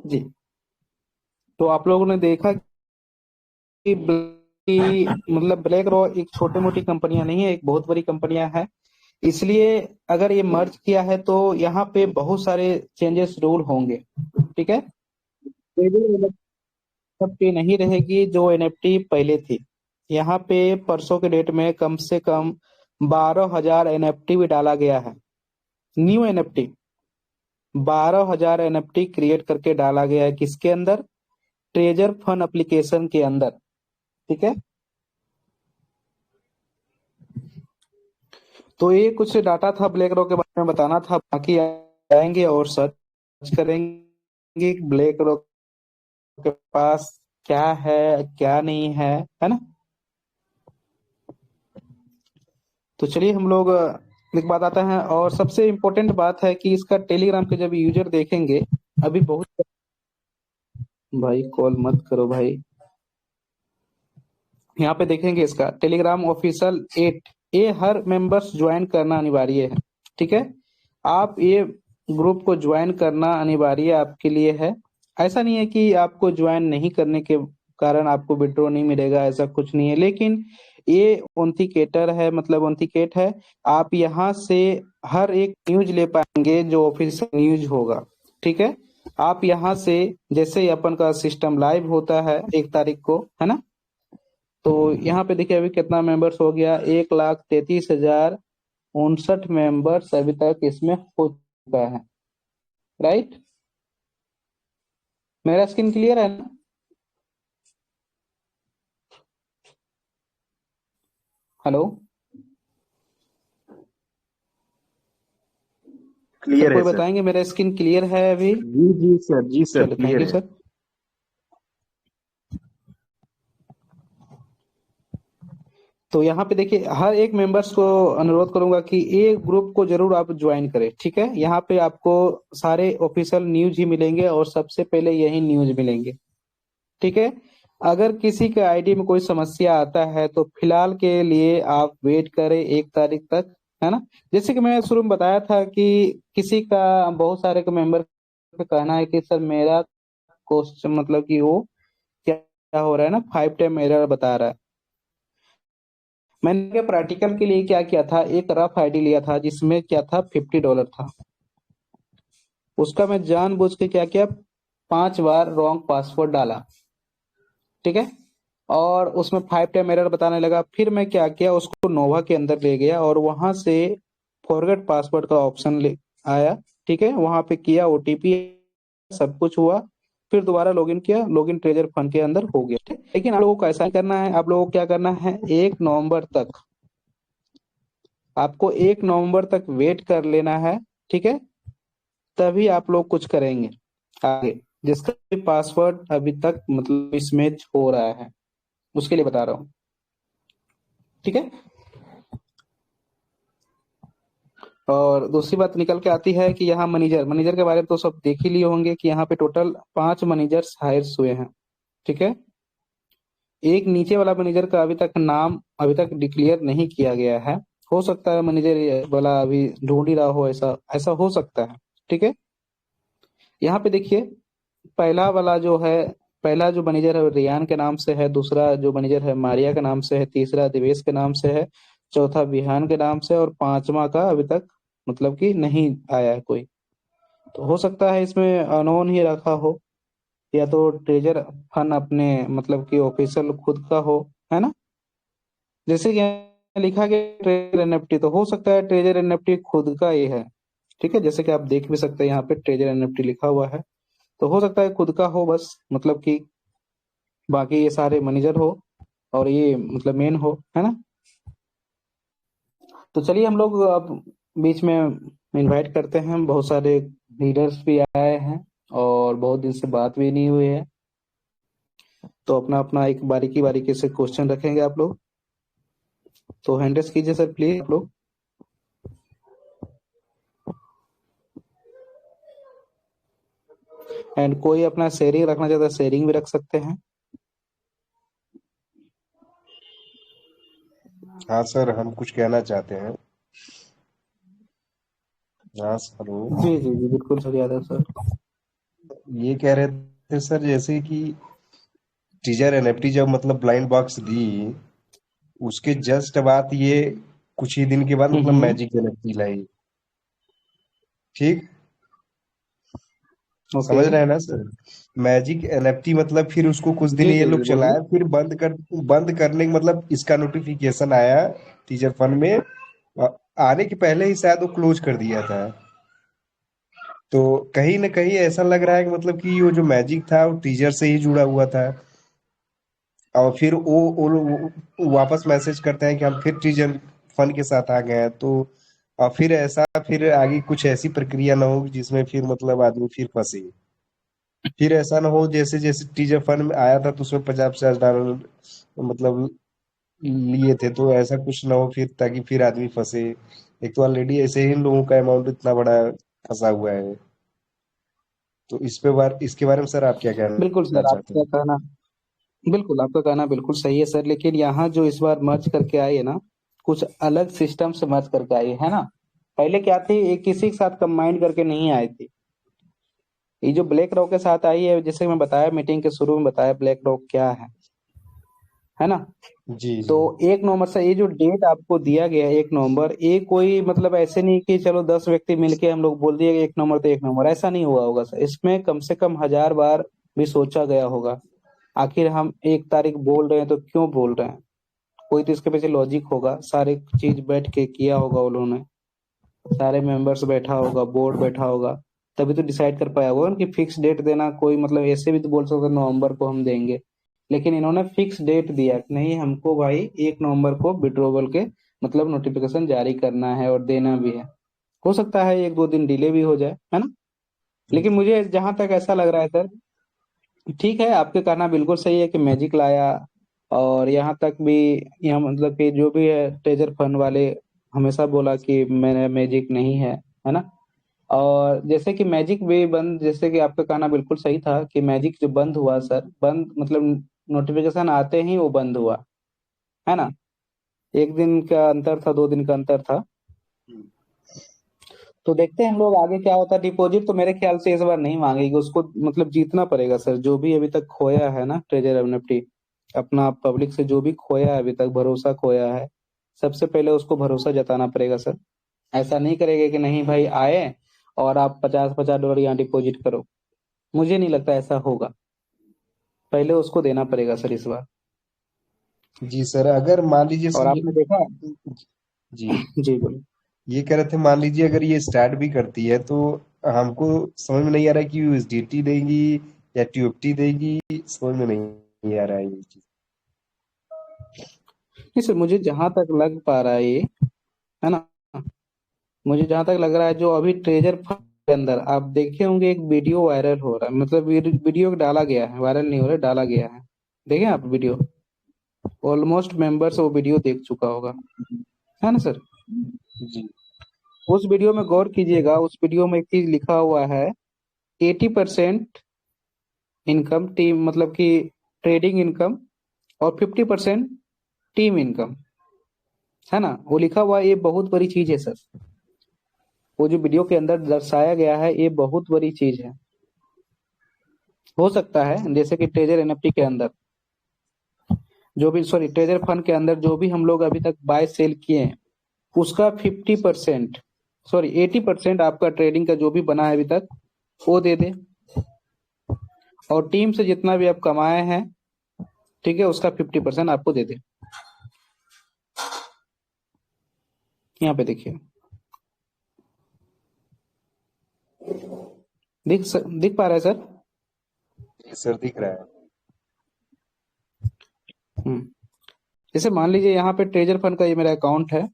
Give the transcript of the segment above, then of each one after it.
जी। तो आप लोगों ने देखा कि मतलब ब्लैक रॉक एक छोटी मोटी कंपनियां नहीं है, एक बहुत बड़ी कंपनियां है। इसलिए अगर ये मर्ज किया है तो यहाँ पे बहुत सारे चेंजेस रूल होंगे। ठीक है। सब पे नहीं रहेगी जो एनएफटी पहले थी। यहाँ पे परसों के डेट में कम से कम 12,000 एनएफटी भी डाला गया है। न्यू एनएफटी 12,000 एनएफटी क्रिएट करके डाला गया है, किसके अंदर? ट्रेजर फंड एप्लीकेशन के अंदर। ठीक है। तो ये कुछ डाटा था ब्लैक रॉक के बारे में बताना था, बाकी आएंगे और सर्च करेंगे ब्लैक रॉक के पास क्या है क्या नहीं है ना। तो चलिए हम लोग एक बात आता है, और सबसे इम्पोर्टेंट बात है कि इसका टेलीग्राम के जब यूजर देखेंगे, अभी बहुत। भाई कॉल मत करो भाई। यहाँ पे देखेंगे इसका टेलीग्राम ऑफिशियल 8, ये हर मेंबर्स ज्वाइन करना अनिवार्य है। ठीक है। आप ये ग्रुप को ज्वाइन करना अनिवार्य आपके लिए है। ऐसा नहीं है कि आपको ज्वाइन नहीं करने के कारण आपको विड्रॉ नहीं मिलेगा, ऐसा कुछ नहीं है, लेकिन ये ऑथेंटिकेटर है, मतलब ऑथेंटिकेट है। आप यहाँ से हर एक न्यूज ले पाएंगे जो ऑफिशियल न्यूज होगा। ठीक है। आप यहाँ से जैसे ही अपन का सिस्टम लाइव होता है 1 तारीख को, है ना, तो यहाँ पे देखिए अभी कितना मेंबर्स हो गया, 1,33,059 मेंबर्स अभी तक इसमें हो चुका है। राइट। मेरा स्क्रीन क्लियर है ना? हेलो। सर क्लियर है कोई सर। बताएंगे मेरा स्क्रीन क्लियर है अभी? जी जी सर, जी सर, चलो थैंक क्लियर यू है। सर। तो यहाँ पे देखिए हर एक मेंबर्स को अनुरोध करूंगा कि ये ग्रुप को जरूर आप ज्वाइन करें। ठीक है। यहाँ पे आपको सारे ऑफिशियल न्यूज ही मिलेंगे और सबसे पहले यही न्यूज मिलेंगे। ठीक है। अगर किसी के आईडी में कोई समस्या आता है तो फिलहाल के लिए आप वेट करें 1 तारीख तक, है ना। जैसे कि मैं शुरू में बताया था कि किसी का, बहुत सारे का मेंबर का कहना है कि सर मेरा क्वेश्चन मतलब कि वो क्या क्या हो रहा है ना, 5 टाइम एरर बता रहा है। मैंने क्या प्रैक्टिकल के लिए क्या किया था, एक रफ आईडी लिया था जिसमें क्या था, $50 था। उसका मैं जानबूझ के क्या किया, 5 बार रॉन्ग पासवर्ड डाला। ठीक है। और उसमें 5 टाइम एरर बताने लगा। फिर मैं क्या किया, उसको नोवा के अंदर ले गया और वहां से फॉरगेट पासवर्ड का ऑप्शन ले आया। ठीक है। वहां पे किया, ओटीपी सब कुछ हुआ। फिर दोबारा लॉगिन किया, लॉगिन ट्रेजर फंड के अंदर हो गया। ठीक है? लेकिन आप लोगों को ऐसा नहीं करना है, आप लोगों को क्या करना है, 1 नवंबर तक, आपको 1 नवंबर तक वेट कर लेना है। ठीक है। तभी आप लोग कुछ करेंगे आगे, जिसका भी पासवर्ड अभी तक मतलब मिसमैच हो रहा है, उसके लिए बता रहा हूँ। ठीक है। और दूसरी बात निकल के आती है कि यहाँ मैनेजर मैनेजर के बारे में तो सब देख ही लिए होंगे कि यहाँ पे टोटल 5 मैनेजर्स हायर्स हुए हैं। ठीक है। एक नीचे वाला मैनेजर का अभी तक नाम अभी तक डिक्लेयर नहीं किया गया है। हो सकता है मैनेजर ये वाला अभी ढूंढ ही रहा हो, ऐसा ऐसा हो सकता है। ठीक है। यहाँ पे देखिए पहला वाला जो है, पहला जो मैनेजर है वो रियान के नाम से है, दूसरा जो मैनेजर है मारिया के नाम से है, तीसरा दिवेश के नाम से है, चौथा विहान के नाम से, और पांचवा का अभी तक मतलब कि नहीं आया है कोई। तो हो सकता है इसमें अनोन ही रखा हो, या तो ट्रेजर फंड अपने मतलब कि ऑफिशियल खुद का हो, है ना। जैसे कि यहाँ लिखा गया ट्रेजर एनएफटी, तो हो सकता है ट्रेजर एनएफटी खुद का ये है। ठीक है। जैसे कि आप देख भी सकते हैं यहाँ पे ट्रेजर एनएफटी लिखा हुआ है, तो हो सकता है खुद का हो बस, मतलब कि बाकी ये सारे मैनेजर हो और ये मतलब मेन हो, है ना। तो चलिए हम लोग अब बीच में इनवाइट करते हैं, बहुत सारे लीडर्स भी आए हैं और बहुत दिन से बात भी नहीं हुई है। तो अपना अपना एक बारीकी बारीकी से क्वेश्चन रखेंगे आप लोग। तो हैंड रेस कीजिए सर प्लीज आप लोग। एंड कोई अपना शेयरिंग रखना चाहता है शेयरिंग भी रख सकते हैं। हाँ सर, हम कुछ कहना चाहते हैं। हाँ हेलो। जी जी जी बिल्कुल सर, यादव सर। ये कह रहे थे सर जैसे कि टीजर एनएफटी जब मतलब ब्लाइंड बॉक्स दी, उसके जस्ट बाद ये कुछ ही दिन के बाद मतलब हम्म। मैजिक एनएफटी लाई। ठीक, ओके। समझ रहे हैं ना सर? मैजिक एनएफटी मतलब फिर उसको कुछ दिन जी ये जी लोग जी बोलिए। चलाए, फिर बंद करने के मतलब इसका नोटिफिकेशन आया टीजर फंड में। आने के पहले ही शायद वो क्लोज कर दिया था। तो कहीं ना कहीं ऐसा लग रहा है कि मतलब कि वो जो मैजिक था वो टीजर से ही जुड़ा हुआ था। और फिर वो लोग वापस मैसेज करते हैं कि हम फिर टीजर फंड के साथ आ गए हैं। तो और फिर ऐसा, फिर आगे कुछ ऐसी प्रक्रिया ना हो जिसमें फिर मतलब आदमी फिर फंसे। फिर ऐसा ना हो जैसे जैसे टीजर फंड में आया था तो उसमें 50-50 डॉलर मतलब लिए थे, तो ऐसा कुछ ना हो फिर, ताकि फिर आदमी फंसे। एक तो ऑलरेडी ऐसे ही लोगों का अमाउंट इतना बड़ा फंसा हुआ है। तो इसके बारे में सर आप क्या बिल्कुल कहना सर, चाहते आपका हैं? कहना बिल्कुल, आपका कहना बिल्कुल सही है सर, लेकिन यहाँ जो इस बार मर्ज करके आई है ना, कुछ अलग सिस्टम से मर्ज करके आई है ना। पहले क्या थी, एक किसी के साथ कंबाइन करके नहीं आई थी। ये जो ब्लैक रॉक के साथ आई है, जैसे मैं बताया मीटिंग के शुरू में बताया ब्लैक रॉक क्या है ना। जी तो जी। 1 नवंबर से ये जो डेट आपको दिया गया है 1 नवंबर, ये कोई मतलब ऐसे नहीं कि चलो 10 व्यक्ति मिलके हम लोग बोल दिए 1 नवंबर तो 1 नवंबर, ऐसा नहीं हुआ होगा सर। इसमें कम से कम 1000 बार भी सोचा गया होगा। आखिर हम 1 तारीख बोल रहे हैं तो क्यों बोल रहे हैं, कोई तो इसके पीछे लॉजिक होगा। सारे चीज बैठ के किया होगा उन्होंने, सारे मेंबर्स बैठा होगा, बोर्ड बैठा होगा, तभी तो डिसाइड कर पाया होगा कि फिक्स डेट देना। कोई मतलब ऐसे भी तो बोल सकते नवंबर को हम देंगे, लेकिन इन्होंने फिक्स डेट दिया कि नहीं हमको भाई 1 नवंबर को विड्रॉवल के मतलब नोटिफिकेशन जारी करना है और देना भी है। हो सकता है 1-2 दिन डिले भी हो जाए, है ना। लेकिन मुझे जहां तक ऐसा लग रहा है सर, ठीक है आपके कहना बिल्कुल सही है कि मैजिक लाया, और यहाँ तक भी यहाँ मतलब कि जो भी है ट्रेजर फंड वाले हमेशा बोला कि मेरा मैजिक नहीं है ना। और जैसे कि मैजिक भी बंद, जैसे कि आपका कहना बिल्कुल सही था कि मैजिक जो बंद हुआ सर, बंद मतलब नोटिफिकेशन आते ही वो बंद हुआ, है ना। 1 दिन का अंतर था, 2 दिन का अंतर था। तो देखते हैं हम लोग आगे क्या होता है। डिपॉजिट तो मेरे ख्याल से इस बार नहीं मांगेगी, उसको मतलब जीतना पड़ेगा सर। जो भी अभी तक खोया है ना ट्रेजर एनएफटी, अपना पब्लिक से जो भी खोया है अभी तक, भरोसा खोया है, सबसे पहले उसको भरोसा जताना पड़ेगा सर। ऐसा नहीं करेगा कि नहीं भाई आए और आप 50-50 डॉलर यहाँ डिपॉजिट करो, मुझे नहीं लगता ऐसा होगा। पहले उसको देना पड़ेगा सर इस बार। जी सर, अगर मान लीजिए और सर आपने देखा जी, जी बोलिए। ये कह रहे थे मान लीजिए अगर ये स्टार्ट भी करती है तो हमको समझ में नहीं आ रहा है कि यूएसडीटी देगी या टीओएफटी देगी। समझ में नहीं आ रहा है ये चीज। नहीं सर, मुझे जहां तक लग पा रहा है ये, है ना, मुझे जहां तक लग रहा है जो अभी ट्रेजर फंड के अंदर आप देखे होंगे एक वीडियो वायरल हो रहा है, मतलब वीडियो डाला गया है, वायरल नहीं हो रहा है, डाला गया है। देखें आप वीडियो, ऑलमोस्ट मेंबर्स वो वीडियो देख चुका होगा, है ना सर। जी उस वीडियो में गौर कीजिएगा, उस वीडियो में एक चीज लिखा हुआ है, 80% इनकम टीम मतलब कि ट्रेडिंग इनकम, और 50% टीम इनकम, है ना। वो लिखा हुआ है, ये बहुत बड़ी चीज है सर। वो जो वीडियो के अंदर दर्शाया गया है ये बहुत बड़ी चीज है। हो सकता है जैसे कि ट्रेजर एनएफटी के अंदर जो भी, सॉरी ट्रेजर फंड के अंदर जो भी हम लोग अभी तक बाय सेल किए हैं, उसका 50%, सॉरी 80% आपका ट्रेडिंग का जो भी बना है अभी तक वो दे दे, और टीम से जितना भी आप कमाए हैं, ठीक है, उसका 50% आपको दे दे। यहाँ पे देखिए, दिख पा रहा है सर। जी सर, दिख रहा है। हम्म। जैसे मान लीजिए यहाँ पे ट्रेजर फंड का ये मेरा अकाउंट है,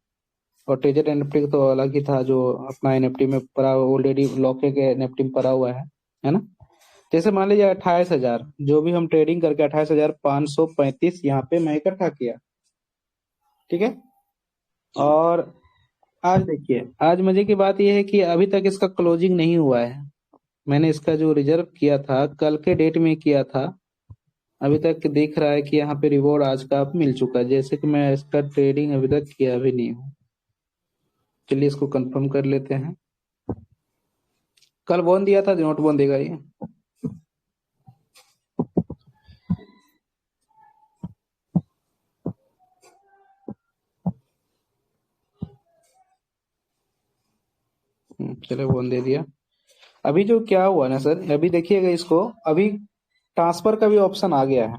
और ट्रेजर एनएफटी तो अलग ही था जो अपना एनएफटी में पड़ा, ऑलरेडी लॉके के एनएफटी में पड़ा हुआ है ना। जैसे मान लीजिए 28,000 जो भी हम ट्रेडिंग करके 28,535 यहाँ पे मैं इकट्ठा किया, ठीक है। जी और आज देखिए, आज मजे की बात यह है कि अभी तक इसका क्लोजिंग नहीं हुआ है। मैंने इसका जो रिजर्व किया था कल के डेट में किया था, अभी तक दिख रहा है कि यहाँ पे रिवॉर्ड आज का मिल चुका है, जैसे कि मैं इसका ट्रेडिंग अभी तक किया भी नहीं हूँ। चलिए इसको कंफर्म कर लेते हैं। कल बोन दिया था, नोट बोन देगा ये। चलो वो दे दिया। अभी जो क्या हुआ ना सर, अभी देखिएगा इसको, अभी ट्रांसफर का भी ऑप्शन आ गया है।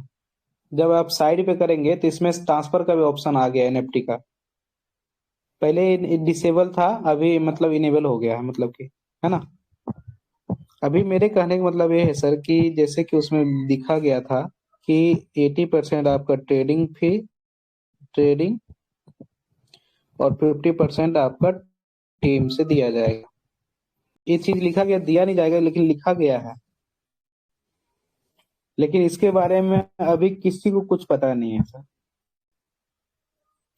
जब आप साइड पे करेंगे तो इसमें ट्रांसफर का भी ऑप्शन आ गया एनएफटी का। पहले डिसेबल था, अभी मतलब इनेबल हो गया है, मतलब कि, है ना। अभी मेरे कहने का मतलब ये है सर कि जैसे कि उसमें लिखा गया था कि 80% आपका ट्रेडिंग फी, ट्रेडिंग, और 50% आपका टीम से दिया जाएगा। ये चीज लिखा गया, दिया नहीं जाएगा लेकिन लिखा गया है। लेकिन इसके बारे में अभी किसी को कुछ पता नहीं है सर,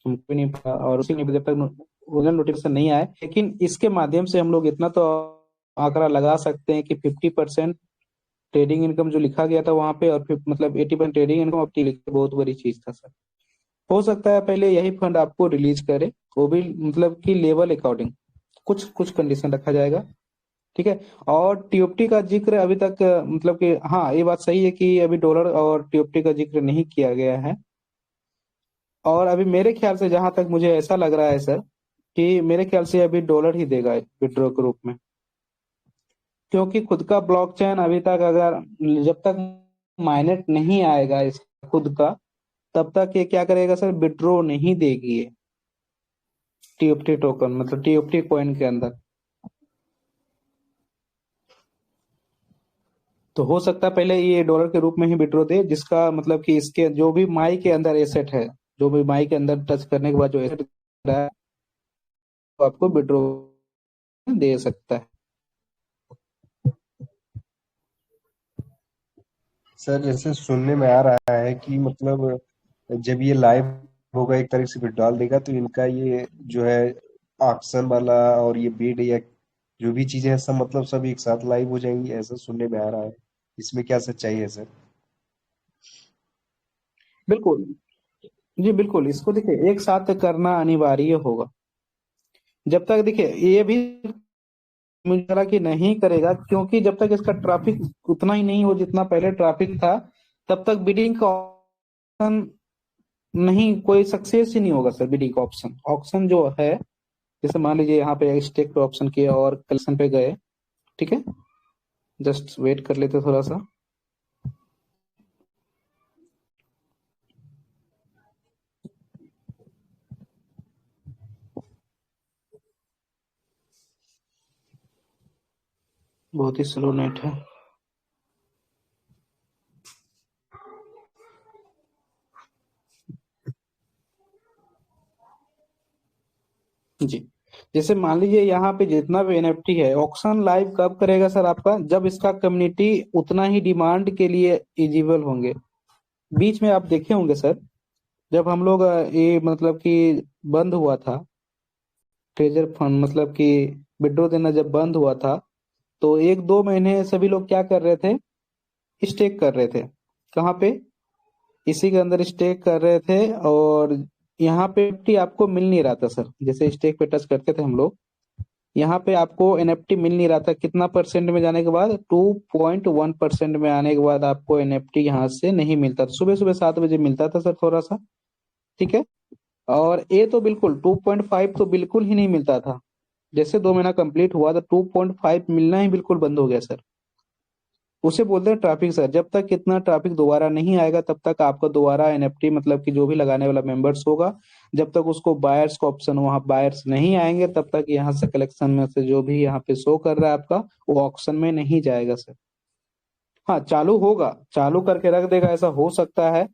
हमको नहीं पता, और उसी जब तक ओरिजिनल नोटिफिकेशन नहीं आए। लेकिन इसके माध्यम से हम लोग इतना तो आंकड़ा लगा सकते हैं कि 50% ट्रेडिंग इनकम जो लिखा गया था वहां पे, और फिर मतलब 80% ट्रेडिंग इनकम, अब बहुत बड़ी चीज था सर। हो सकता है पहले यही फंड आपको रिलीज करे, वो भी मतलब कि लेवल अकॉर्डिंग कुछ कुछ कंडीशन रखा जाएगा। ठीक है। और टीओपटी का जिक्र अभी तक मतलब कि, हाँ ये बात सही है कि अभी डॉलर और टीओपटी का जिक्र नहीं किया गया है। और अभी मेरे ख्याल से, जहां तक मुझे ऐसा लग रहा है सर, कि मेरे ख्याल से अभी डॉलर ही देगा विड्रॉ के रूप में। क्योंकि खुद का ब्लॉकचेन अभी तक, अगर जब तक माइनेट नहीं आएगा इसका खुद का, तब तक ये क्या करेगा सर, विड्रॉ नहीं देगी ये टीएफटी टोकन, मतलब टीएफटी कॉइन के अंदर। तो हो सकता है पहले ये डॉलर के रूप में ही विड्रॉ दे, जिसका मतलब कि इसके जो भी माई के अंदर एसेट है, जो भी माई के अंदर टच करने के बाद जो एसेट रहा है, वो आपको विड्रॉ दे सकता है। सर जैसे सुनने में आ रहा है कि मतलब जब ये लाइव होगा एक तरह से विड्रॉल देगा तो इनका ये जो है ऑक्शन वाला और ये बिड या जो भी चीजें हैं सब मतलब सब एक साथ लाइव हो जाएंगी, ऐसा सुनने में आ रहा है। इसमें क्या सच्चाई है सर? बिल्कुल। जी बिल्कुल, इसको देखिए एक साथ करना अनिवार्य होगा। जब तक देखिए ये भी मुझे लगा कि नहीं करेगा, क्योंकि जब तक इसका ट्रैफिक उतना ही नहीं हो जितना पहले ट्रैफिक था, तब तक बिडिंग का ऑप्शन नहीं, कोई सक्सेस ही नहीं होगा सर। बिडिंग का ऑप्शन, ऑप्शन जो है, जैसे मान लीजिए यहाँ पे स्टेक पे ऑप्शन किया और कलेक्शन पे गए, ठीक है। जस्ट वेट कर लेते थोड़ा सा। बहुत ही स्लो नेट है। जी। जैसे मान लीजिए यहाँ पे जितना भी एनएफटी है, ऑक्शन लाइव कब करेगा सर आपका, जब इसका कम्युनिटी उतना ही डिमांड के लिए एलिजिबल होंगे। बीच में आप देखे होंगे सर, जब हम लोग ये मतलब कि बंद हुआ था ट्रेजर फंड, मतलब कि विड्रॉ देना जब बंद हुआ था, तो एक दो महीने सभी लोग क्या कर रहे थे, स्टेक कर रहे थे। कहाँ पे, इसी के अंदर स्टेक कर रहे थे। और यहाँ पे एनएफटी आपको मिल नहीं रहा था सर, जैसे स्टेक पे टच करते थे हम लोग, यहाँ पे आपको एनएफटी मिल नहीं रहा था। कितना परसेंट में जाने के बाद, 2.1% में आने के बाद आपको एनएफटी यहाँ से नहीं मिलता था। सुबह सुबह 7 बजे मिलता था सर थोड़ा सा, ठीक है। और ये तो बिल्कुल 2.5 तो बिल्कुल ही नहीं मिलता था। जैसे 2 महीना कंप्लीट हुआ तो 2.5 मिलना ही बिल्कुल बंद हो गया सर। उसे बोलते हैं ट्रैफिक सर। जब तक इतना ट्रैफिक दोबारा नहीं आएगा, तब तक आपका दोबारा एनएफटी, मतलब कि जो भी लगाने वाला मेंबर्स होगा, जब तक उसको बायर्स का ऑप्शन, वहां बायर्स नहीं आएंगे, तब तक यहाँ से कलेक्शन में से जो भी यहाँ पे शो कर रहा है आपका, वो ऑक्शन में नहीं जाएगा सर। हाँ चालू होगा, चालू करके रख देगा, ऐसा हो सकता है।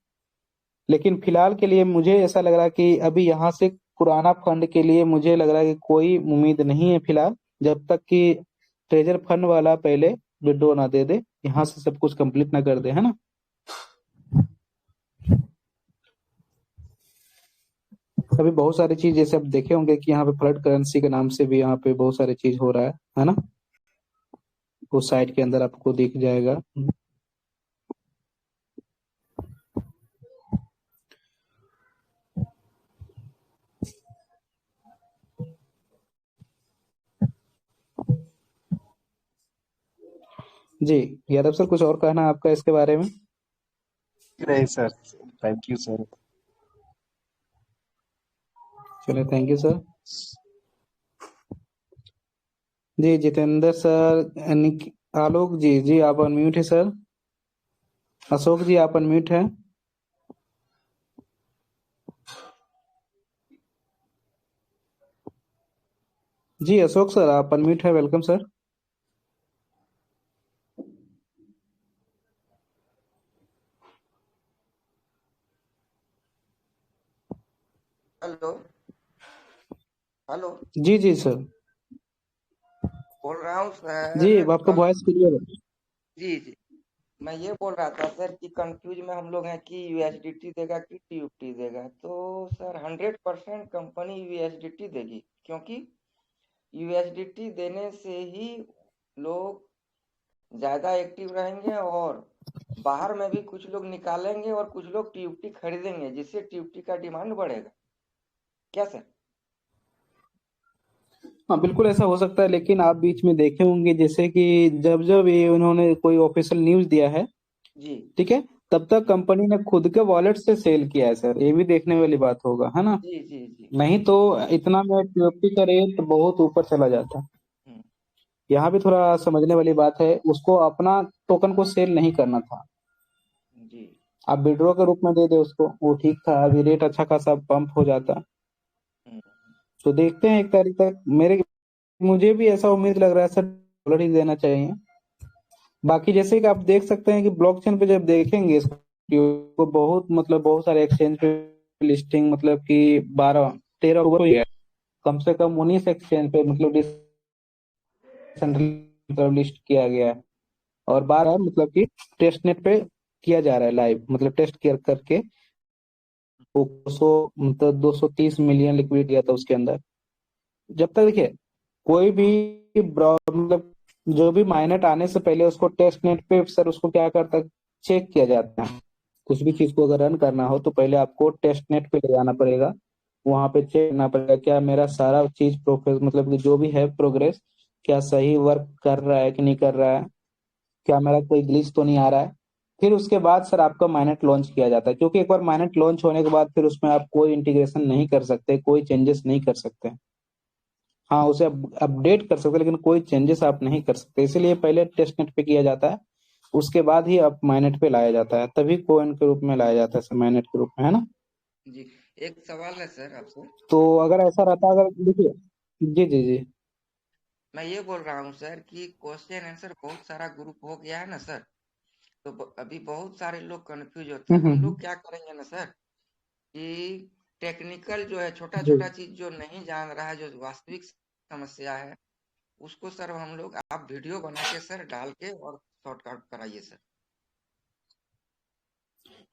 लेकिन फिलहाल के लिए मुझे ऐसा लग रहा है कि अभी यहाँ से पुराना फंड के लिए मुझे लग रहा है कि कोई उम्मीद नहीं है फिलहाल, जब तक कि ट्रेजर फंड वाला पहले विड्रॉ ना दे दे, यहाँ से सब कुछ कंप्लीट ना कर दे, है ना। अभी बहुत सारी चीज, जैसे आप देखे होंगे कि यहाँ पे फ्लड करेंसी के नाम से भी यहाँ पे बहुत सारी चीज हो रहा है ना। उस साइट के अंदर आपको दिख जाएगा। जी। यादव सर, कुछ और कहना है आपका इसके बारे में। नहीं सर, थैंक यू सर। चलिए, थैंक यू सर। जी जितेंद्र सर, आलोक जी, जी आप अनम्यूट है सर। अशोक जी आप अनम्यूट है। जी अशोक सर आप अनम्यूट है, वेलकम सर। हेलो। हेलो। जी जी सर। बोल रहा हूँ जी सर आपका वॉइस क्लियर है। जी जी। मैं ये बोल रहा था सर कि कंफ्यूज में हम लोग हैं कि यूएसडीटी देगा कि टीयूटी देगा, तो सर 100% कंपनी यूएसडीटी देगी, क्योंकि यूएसडीटी देने से ही लोग ज्यादा एक्टिव रहेंगे, और बाहर में भी कुछ लोग निकालेंगे और कुछ लोग टीयूटी खरीदेंगे, जिससे टीयूटी का डिमांड बढ़ेगा। क्या सर? हाँ बिल्कुल ऐसा हो सकता है, लेकिन आप बीच में देखे होंगे जैसे कि जब जब ये उन्होंने कोई ऑफिशियल न्यूज दिया है, जी ठीक है, तब तक कंपनी ने खुद के वॉलेट से सेल किया है सर, ये भी देखने वाली बात होगा, है ना। जी जी जी। नहीं तो इतना में टीओपी का रेट बहुत ऊपर चला जाता। हम्म, यहाँ भी थोड़ा समझने वाली बात है, उसको अपना टोकन को सेल नहीं करना था। जी। आप विड्रॉ के रूप में दे दे उसको, वो ठीक था, अभी रेट अच्छा खासा पंप हो जाता। हम्म, तो देखते हैं 1 तारीख तक। मुझे भी ऐसा उम्मीद लग रहा है सर, डॉलर ही देना चाहिए। बाकी जैसे कि आप देख सकते हैं कि ब्लॉकचेन पे जब देखेंगे इसको, बहुत मतलब बहुत सारे एक्सचेंज पे लिस्टिंग, मतलब कि 12 13 हुई है। कम से कम 19 एक्सचेंज पे मतलब लिस्ट किया गया है। और 12 मतलब कि टेस्ट नेट पे किया जा रहा है लाइव, मतलब टेस्ट केयर करके। वो 200 मतलब 230 मिलियन लिक्विड दिया था उसके अंदर। जब तक देखिए कोई भी मतलब जो भी माइनेट आने से पहले उसको टेस्ट नेट पे सर उसको क्या करता है, चेक किया जाता है। कुछ भी चीज को अगर रन करना हो तो पहले आपको टेस्ट नेट पे ले जाना पड़ेगा। वहां पे चेक करना पड़ेगा क्या मेरा सारा चीज प्रोफेस मतलब कि जो भी है प्रोग्रेस, क्या सही वर्क कर रहा है कि नहीं कर रहा है, क्या मेरा कोई ग्लिच तो नहीं आ रहा है। फिर उसके बाद सर आपका माइनेट लॉन्च किया जाता है, क्योंकि एक बार माइनेट लॉन्च होने के बाद फिर उसमें आप कोई इंटीग्रेशन नहीं कर सकते, कोई चेंजेस नहीं कर सकते। हाँ उसे अपडेट कर सकते, लेकिन कोई चेंजेस आप नहीं कर सकते, इसीलिए पहले टेस्ट नेट पे किया जाता है। उसके बाद ही अब माइनेट पे लाया जाता है, तभी कोइन के रूप में लाया जाता है सर, माइनेट के रूप में, है ना। जी। एक सवाल है सर आपसे। तो अगर ऐसा रहता, अगर देखिए, जी जी जी। मैं ये बोल रहा हूँ सर कि क्वेश्चन आंसर बहुत सारा ग्रुप हो गया है ना सर, तो अभी बहुत सारे लोग कंफ्यूज होते हैं। हम हम्म। लोग क्या करेंगे ना सर कि टेक्निकल जो है, छोटा जी छोटा चीज जो नहीं जान रहा है, जो वास्तविक समस्या है, उसको सर हम लोग आप वीडियो बना के सर डाल के और सॉर्ट आउट कराइए सर।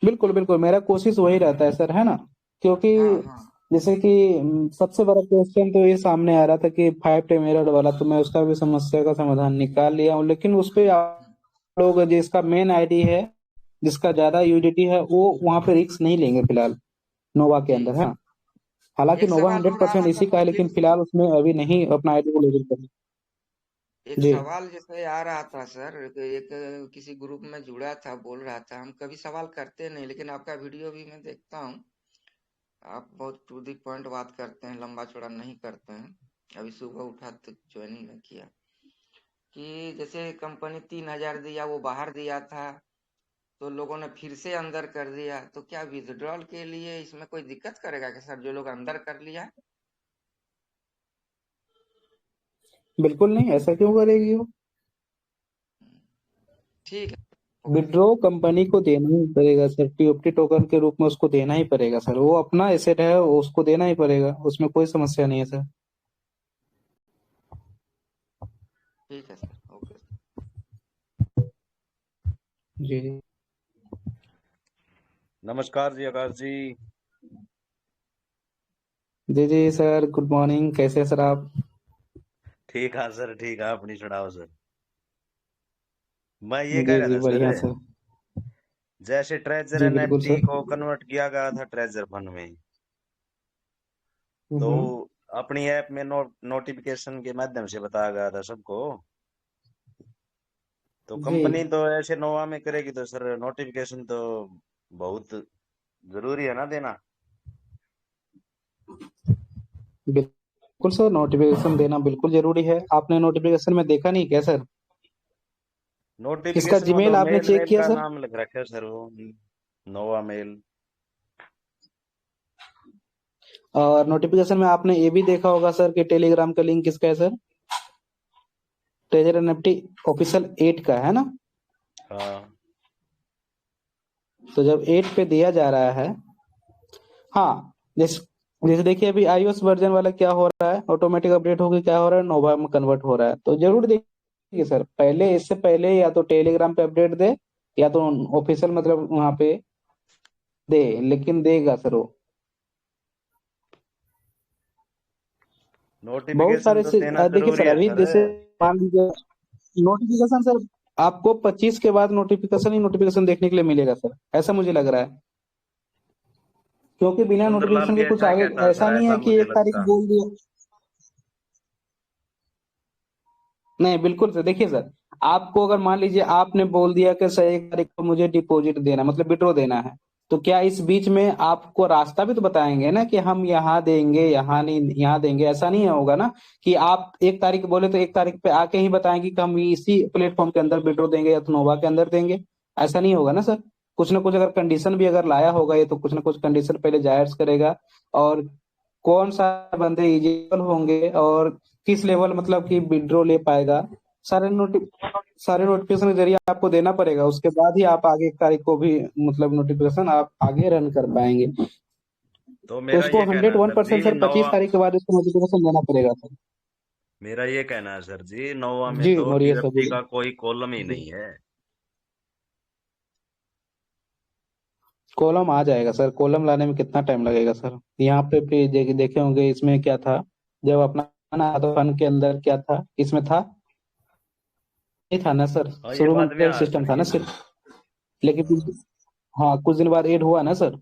बिल्कुल बिल्कुल, मेरा कोशिश वही रहता है सर, है ना। क्योंकि हाँ हाँ। जैसे कि सबसे बड़ा क्वेश्चन तो ये सामने आ रहा था कि 5 टाइम एरर वाला, तो मैं उसका भी समस्या का समाधान निकाल लिया हूँ, लेकिन उस पे आप हम्म, लोग जिसका मेन आईडी है, जिसका ज्यादा यूडिटी है, वो वहां पे रिस्क नहीं लेंगे फिलहाल, नोवा के जी अंदर, है जी। ना। हालांकि एक नोवा सवाल हंड्रेड और आ परसेंट रहा था इसी का सर है, फिर लेकिन से। फिलहाल उसमें अभी नहीं अपना आईडी को लॉगिन कर। एक जी। सवाल जैसे आ रहा था सर, एक किसी ग्रुप में जुड़ा था, बोल रहा था हम कभी सवाल करते नहीं, लेकिन आपका वीडियो भी मैं देखता हूँ। आप बहुत टू दी पॉइंट बात करते हैं, लंबा चौड़ा नहीं करते हैं। अभी सुबह उठा तो ज्वाइनिंग में किया कि जैसे कंपनी 3,000 दिया, वो बाहर दिया था, तो लोगों ने फिर से अंदर कर दिया, तो क्या विथड्रॉल के लिए इसमें कोई दिक्कत करेगा क्या सर, जो लोग अंदर कर लिया? बिल्कुल नहीं, ऐसा क्यों करेगी वो। ठीक है। Okay sir. विड्रॉ कंपनी को देना ही पड़ेगा सर, टीओटी टोकन के रूप में उसको देना ही पड़ेगा सर, वो अपना एसेट है, वो उसको देना ही पड़ेगा, उसमें कोई समस्या नहीं है सर। ठीक है सर। Okay sir. जी जी। नमस्कार जी आकाश जी। जी जी सर, गुड मॉर्निंग, कैसे हैं सर आप। ठीक है सर, ठीक है, अपनी सुनाओ सर। मैं ये कह जी रहा जी था सर, बढ़िया सर। जैसे ट्रेजर जी बिल्कुल एनएफटी सर। को कन्वर्ट किया गया था ट्रेजर फंड में, तो हम्म। अपनी ऐप में नोटिफिकेशन के माध्यम से बताया गया था सबको। तो जी कंपनी तो ऐसे नोवा में करेगी, तो सर नोटिफिकेशन तो बहुत जरूरी है ना देना। बिल्कुल सर, नोटिफिकेशन देना बिल्कुल जरूरी है। आपने नोटिफिकेशन में देखा नहीं क्या सर? इसका नोटिफिकेशन में तो जीमेल आपने मेल चेक मेल किया का सर? नाम लिख रखा है सर, वो नोवा मेल। और नोटिफिकेशन में आपने ये भी देखा होगा सर कि टेलीग्राम का लिंक किसका है सर? ट्रेजर एनएफटी ऑफिशियल 8 का है ना? हाँ तो जब 8 पे दिया जा रहा है, हाँ, जैसे जैसे देखिए अभी iOS वर्जन वाला क्या हो रहा है, ऑटोमेटिक अपडेट होकर क्या हो रहा है, नोवा में कन्वर्ट हो रहा है। तो जरूर देखिए सर, पहले इससे पहले या तो टेलीग्राम पे अपडेट दे, या तो ऑफिशियल मतलब वहां पे दे, लेकिन देगा सर वो। बहुत नोटिफिकेशन सारे तो से देना देखिए जरूरी सर, है अभी सर। जैसे मान लीजिए नोटिफिकेशन सर, आपको 25 के बाद नोटिफिकेशन ही नोटिफिकेशन देखने के लिए मिलेगा सर, ऐसा मुझे लग रहा है। क्योंकि बिना सुंदरलाल नोटिफिकेशन भी के कुछ ऐसा आगे कहता है ऐसा सर, नहीं है ऐसा कि मुझे 1 तारीख लगता। बोल दिया। नहीं बिल्कुल सर, देखिए सर, आपको अगर मान लीजिए आपने बोल दिया कि सर 1 तारीख को मुझे डिपॉजिट देना मतलब विड्रॉ देना है, तो क्या इस बीच में आपको रास्ता भी तो बताएंगे ना कि हम यहाँ देंगे, यहाँ नहीं, यहाँ देंगे, ऐसा नहीं होगा ना कि आप 1 तारीख बोले तो 1 तारीख पे आके ही बताएंगे कि हम इसी प्लेटफॉर्म के अंदर विड्रॉ देंगे या तो नोवा के अंदर देंगे। ऐसा नहीं होगा ना सर। कुछ ना कुछ अगर कंडीशन भी अगर लाया होगा ये, तो कुछ ना कुछ कंडीशन पहले जाहिर करेगा। और कौन सा बंदे एलिजिबल होंगे और किस लेवल मतलब कि विड्रॉ ले पाएगा, सारे नोटि सारे नोटिफिकेशन के जरिए आपको देना पड़ेगा। उसके बाद ही आप आगे 1 तारीख को भी मतलब नोटिफिकेशन आप आगे रन कर पाएंगे। तो तो मेरा उसको ये कहना हंड्रेड है वन सर परसेंट जी, सर 25 तारीख के बाद उसको नोटिफिकेशन देना पड़ेगा सर। मेरा ये कहना है सर जी, नोवा में जी तो मोरिया सर, टीएफटी बोलिए। का कोई कॉलम ही जी, नहीं है। कॉलम आ जाएगा सर, कॉलम लाने में कितना टाइम लगेगा सर? यहाँ पे भी देखे होंगे, इसमें क्या था जब अपना ना तो फन के अंदर क्या था, इसमें था, ये था ना सर, हाँ ये शुरू में बाद में ट्रेड आया सिस्टम सर था ना ये। सिर्फ। लेकिन हाँ। हाँ, कुछ दिन बाद ऐड हुआ ना सर।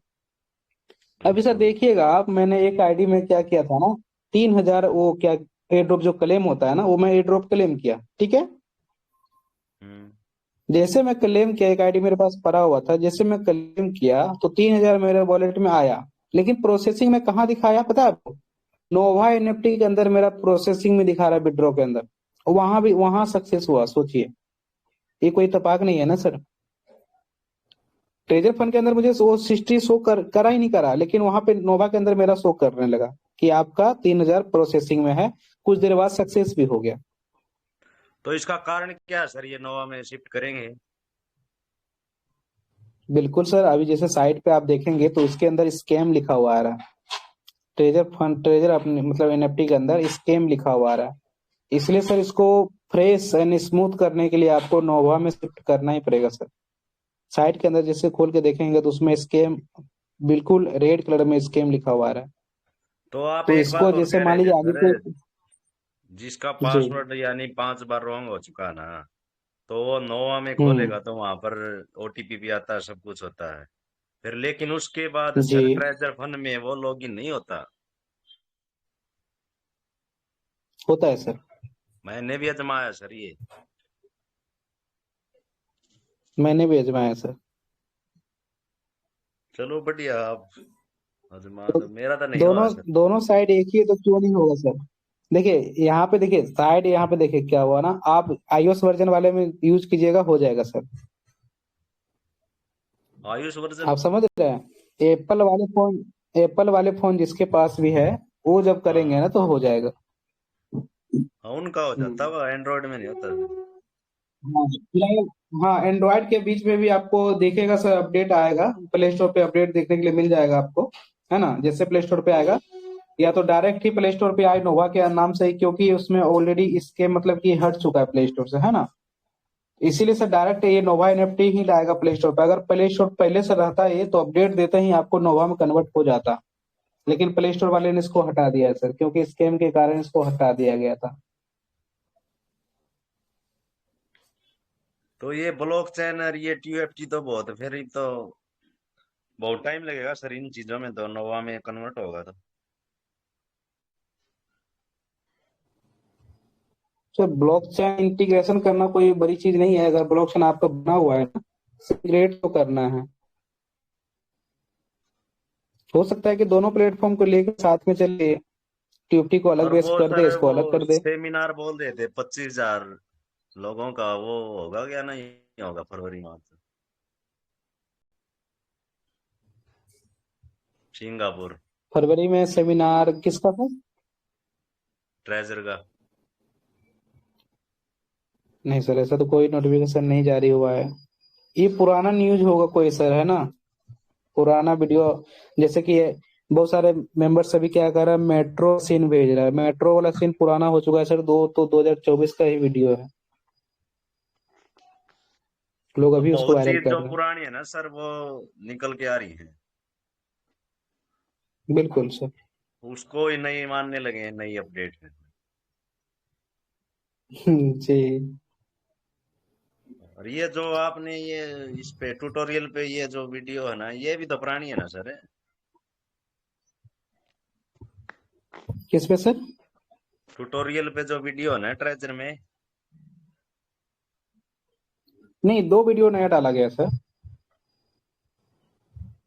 अभी सर अच्छा। देखिएगा आप, मैंने एक आईडी में क्या किया था ना, 3,000 वो क्या एयर ड्रॉप जो क्लेम होता है ना, वो मैं एयर ड्रॉप क्लेम किया, ठीक है। हम्म। जैसे मैं क्लेम किया, एक आईडी मेरे पास पड़ा हुआ था, जैसे मैं क्लेम किया तो 3,000 मेरे वॉलेट में आया। लेकिन प्रोसेसिंग में कहाँ दिखाया पता है आपको? नोवा एनएफटी के अंदर मेरा प्रोसेसिंग में दिखा रहा है, विड्रॉ के अंदर। वहां भी वहां सक्सेस हुआ, सोचिए। ये कोई इत्तेफाक नहीं है ना सर। ट्रेजर फंड के अंदर मुझे वो हिस्ट्री शो करा ही नहीं करा, लेकिन वहां पे नोवा के अंदर मेरा शो करने लगा कि आपका 3,000 प्रोसेसिंग में है। कुछ देर बाद सक्सेस भी हो गया। तो इसका कारण क्या है सर, ये नोवा में शिफ्ट करेंगे? बिल्कुल सर, अभी जैसे साइट पे आप देखेंगे तो उसके अंदर स्कैम लिखा हुआ आ रहा है। ट्रेजर फंड, ट्रेजर अपने मतलब एनएफटी के अंदर स्कैम लिखा हुआ आ रहा है। इसलिए सर इसको फ्रेश एंड स्मूथ करने के लिए आपको नोवा में शिफ्ट करना ही पड़ेगा सर। साइट के अंदर जैसे खोल के देखेंगे तो उसमें स्कैम बिल्कुल रेड कलर में स्कैम लिखा हुआ आ रहा है। तो आप तो एक इसको बात और जैसे कह मान रहे थे लीजिए आगे सर, को। जिसका जी। पासवर्ड यानी 5 बार रॉन्ग हो चुका ना, तो वो नोवा में हम्म। खोलेगा तो वहां पर ओटीपी भी आता है, सब कुछ होता है। फिर लेकिन उसके बाद जी, सर ट्रेजर फंड में वो लॉगिन नहीं होता। होता है सर। मैंने भी आजमाया सर ये। मैंने भी आजमाया सर। चलो बढ़िया, आप आजमा तो दो, मेरा तो नहीं हुआ दोनों सर। दोनों साइड एक ही है तो क्यों नहीं होगा सर? देखिए यहाँ पे, देखिए साइड, यहाँ पे देखिए क्या हुआ ना, आप iOS वर्जन वाले में यूज कीजिएगा, हो जाएगा सर। आयुष वर्जन। आप समझ रहे हैं? एप्पल वाले फोन जिसके पास भी है, वो जब करेंगे हाँ ना तो हो जाएगा। हाँ, उनका हो जाता हम्म। है, एंड्रॉइड में नहीं होता सर। हाँ फिलहाल, हाँ एंड्रॉइड के बीच में भी आपको देखेगा सर, अपडेट आएगा प्ले स्टोर पे, अपडेट देखने के लिए मिल जाएगा आपको, है ना। जैसे प्ले स्टोर पे आएगा, या तो डायरेक्ट ही प्ले स्टोर पे आए नोवा के नाम से ही, क्योंकि उसमें ऑलरेडी इसके मतलब कि हट चुका है प्ले स्टोर से, है ना। इसीलिए सर डायरेक्ट ये नोवा एनएफटी ही लाएगा प्ले स्टोर पे। अगर प्ले स्टोर पहले से रहता है ये, तो अपडेट देते ही आपको नोवा में कन्वर्ट हो जाता। लेकिन प्ले स्टोर वाले ने इसको हटा दिया है सर, क्योंकि स्कैम के कारण इसको हटा दिया गया था। तो ये ब्लॉकचेन और ये टीयूएफटी तो बहुत, फिर ये तो बहुत टाइम लगेगा सर इन चीजों में, तो नोवा में कन्वर्ट होगा तो। सर ब्लॉकचेन इंटीग्रेशन करना कोई बड़ी चीज नहीं है, अगर ब्लॉकचेन आपका बना हुआ है ना, इंटीग्रेट तो करना है। हो सकता है कि दोनों प्लेटफॉर्म को लेकर साथ में चलिए, टीएफटी को अलग और बेस वो कर दे, सर इसको वो अलग कर दे। सेमिनार बोल रहे थे 25,000 लोगों का, वो होगा क्या नहीं होगा फरवरी में? सिंगापुर फरवरी में सेमिनार किसका था? ट्रेजर का। नहीं सर, ऐसा तो कोई नोटिफिकेशन नहीं जारी हुआ है। ये पुराना न्यूज होगा कोई सर, है ना, पुराना वीडियो। जैसे कि बहुत सारे मेंबर्स अभी क्या कर रहा है, मेट्रो सीन भेज रहा है। मेट्रो वाला सीन पुराना हो चुका है सर, 2024 का ही वीडियो है। लोग तो अभी उसको बहुत वायरल चीज कर जो रहे हैं। पुरानी है ना सर, वो निकल के आ रही है। बिल्कुल सर। उसको ही नहीं मानने लगे हैं, नई अपडेट है। जी। और ये जो आपने ये इस पे ट्यूटोरियल पे ये जो वीडियो है ना, ये भी तो पुरानी है ना सर? किस पे सर? ट्यूटोरियल पे जो वीडियो है ना ट्रेजर में, नहीं, 2 वीडियो नया डाला गया सर।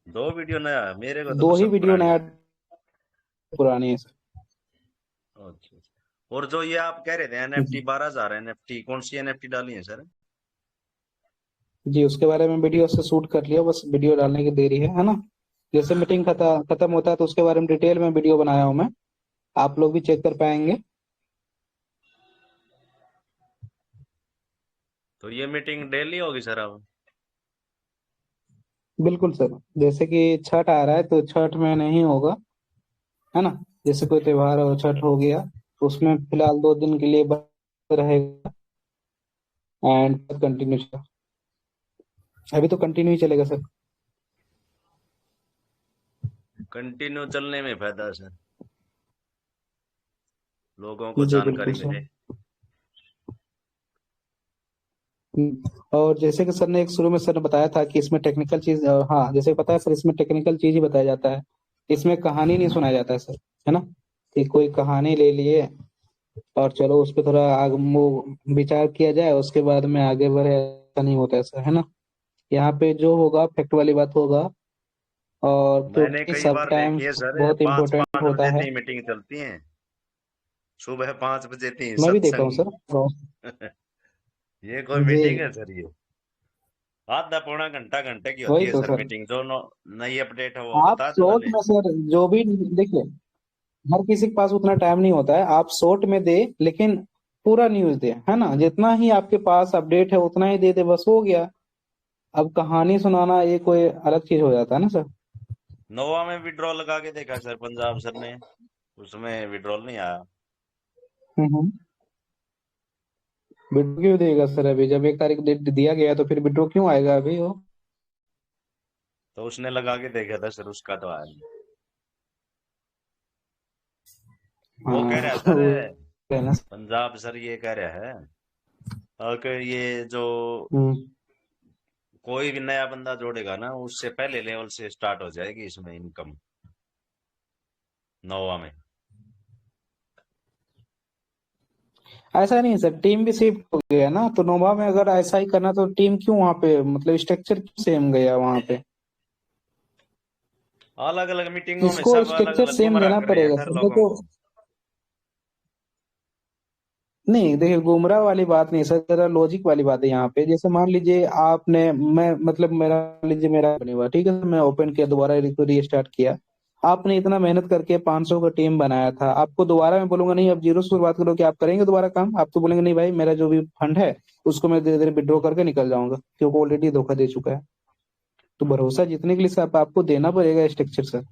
2 वीडियो नया है? मेरे को तो 2 ही सब वीडियो पुरानी नया, लगी। पुरानी है सर। अच्छा अच्छा। और जो ये आप कह रहे थे एनएफटी जी 12,000 एनएफटी, कौन सी एनएफटी डाली है सर? जी, उसके बारे में वीडियो से शूट कर लिया, बस वीडियो डालने की देरी है ना। जैसे मीटिंग खत्म होता है तो उसके बारे में डिटेल में वीडियो बनाया हूँ मैं, आप लोग भी चेक कर पाएंगे। तो ये मीटिंग डेली होगी सर अब? बिल्कुल सर, जैसे कि छठ आ रहा है तो छठ में नहीं होगा, है ना। जैसे कोई त्योहार हो, छठ हो गया, तो उसमें फिलहाल 2 दिन के लिए बंद रहेगा एंड कंटिन्यू चलेगा। अभी तो कंटिन्यू ही चलेगा सर। कंटिन्यू चलने में फायदा है सर, लोगों को जी बिल्कुल जानकारी सर। मिले। और जैसे कि सर ने एक शुरू में सर ने बताया था कि इसमें टेक्निकल चीज, हाँ जैसे पता है सर, इसमें टेक्निकल चीज ही बताया जाता है, इसमें कहानी नहीं सुनाया जाता है सर, है ना। कि कोई कहानी ले लिए और चलो उस पर थोड़ा आग वो विचार किया जाए, उसके बाद में आगे बढ़े, ऐसा नहीं होता है सर, है ना। यहाँ पे जो होगा फैक्ट वाली बात होगा। और मैंने क्योंकि कई सब बार देखी टाइम्स है सर, बहुत पाँच इंपॉर्टेंट पाँच होता बजे है। थी मीटिंग चलती है, सुबह 5 बजे थी मैं भी देखा हूँ सत्संग। सर। ये कोई जी, मीटिंग है सर ये? आधा पौना घंटा घंटे की होती वही है तो सर सर। मीटिंग, जो नई अपडेट है वो आप पता चला शॉर्ट ले। में सर, जो भी देखिए, हर किसी के पास उतना टाइम नहीं होता है, आप शॉर्ट में दे लेकिन पूरा न्यूज दे, है ना। जितना ही आपके पास अपडेट है उतना ही दे दे, बस हो गया। अब कहानी सुनाना ये कोई अलग चीज हो जाता है ना सर। नोवा में विड्रॉल लगा के देखा सर पंजाब सर ने, उसमें विड्रॉल नहीं आया। हम्म। विड्रो क्यों देगा सर? अभी जब 1 तारीख डेट दिया गया है, तो फिर विड्रो क्यों आएगा अभी वो? तो उसने लगा के देखा था सर, उसका तो आया नहीं। वो कह हाँ रहा है वो सर, है ना। पंजाब सर ये कह रहा है कि ये जो हम्म। कोई भी नया बंदा जोड़ेगा ना, उससे पहले लेवल से स्टार्ट हो जाएगी इसमें इनकम, नोवा में। ऐसा नहीं है सर, टीम भी शिफ्ट हो गया ना, तो नोवा में अगर ऐसा ही करना तो टीम क्यों वहाँ पे, मतलब स्ट्रक्चर क्यों सेम गया वहाँ पे? अलग अलग मीटिंगों में इसको सब अलग स्ट्रक्चर अलग सेम गुमराह देना कर रहे हैं पड़ेगा सर सर, नहीं लोगों तो। को। नहीं देखिए, गुमराह वाली बात नहीं सर, जरा लॉजिक वाली बात है यहाँ पे। जैसे मान लीजिए आपने, मैं मतलब मेरा, मान लीजिए मेरा नहीं हुआ, ठीक है सर, मैं ओपन किया दोबारा, रीस्टार्ट किया। आपने इतना मेहनत करके 500 का टीम बनाया था, आपको दोबारा मैं बोलूंगा नहीं अब जीरो से शुरुआत करो, कि आप करेंगे दोबारा काम? आप तो बोलेंगे नहीं भाई, मेरा जो भी फंड है उसको मैं धीरे धीरे विड्रॉ करके निकल जाऊंगा, क्योंकि ऑलरेडी धोखा दे चुका है। तो भरोसा जीतने के लिए सर आपको देना पड़ेगा स्ट्रक्चर सर।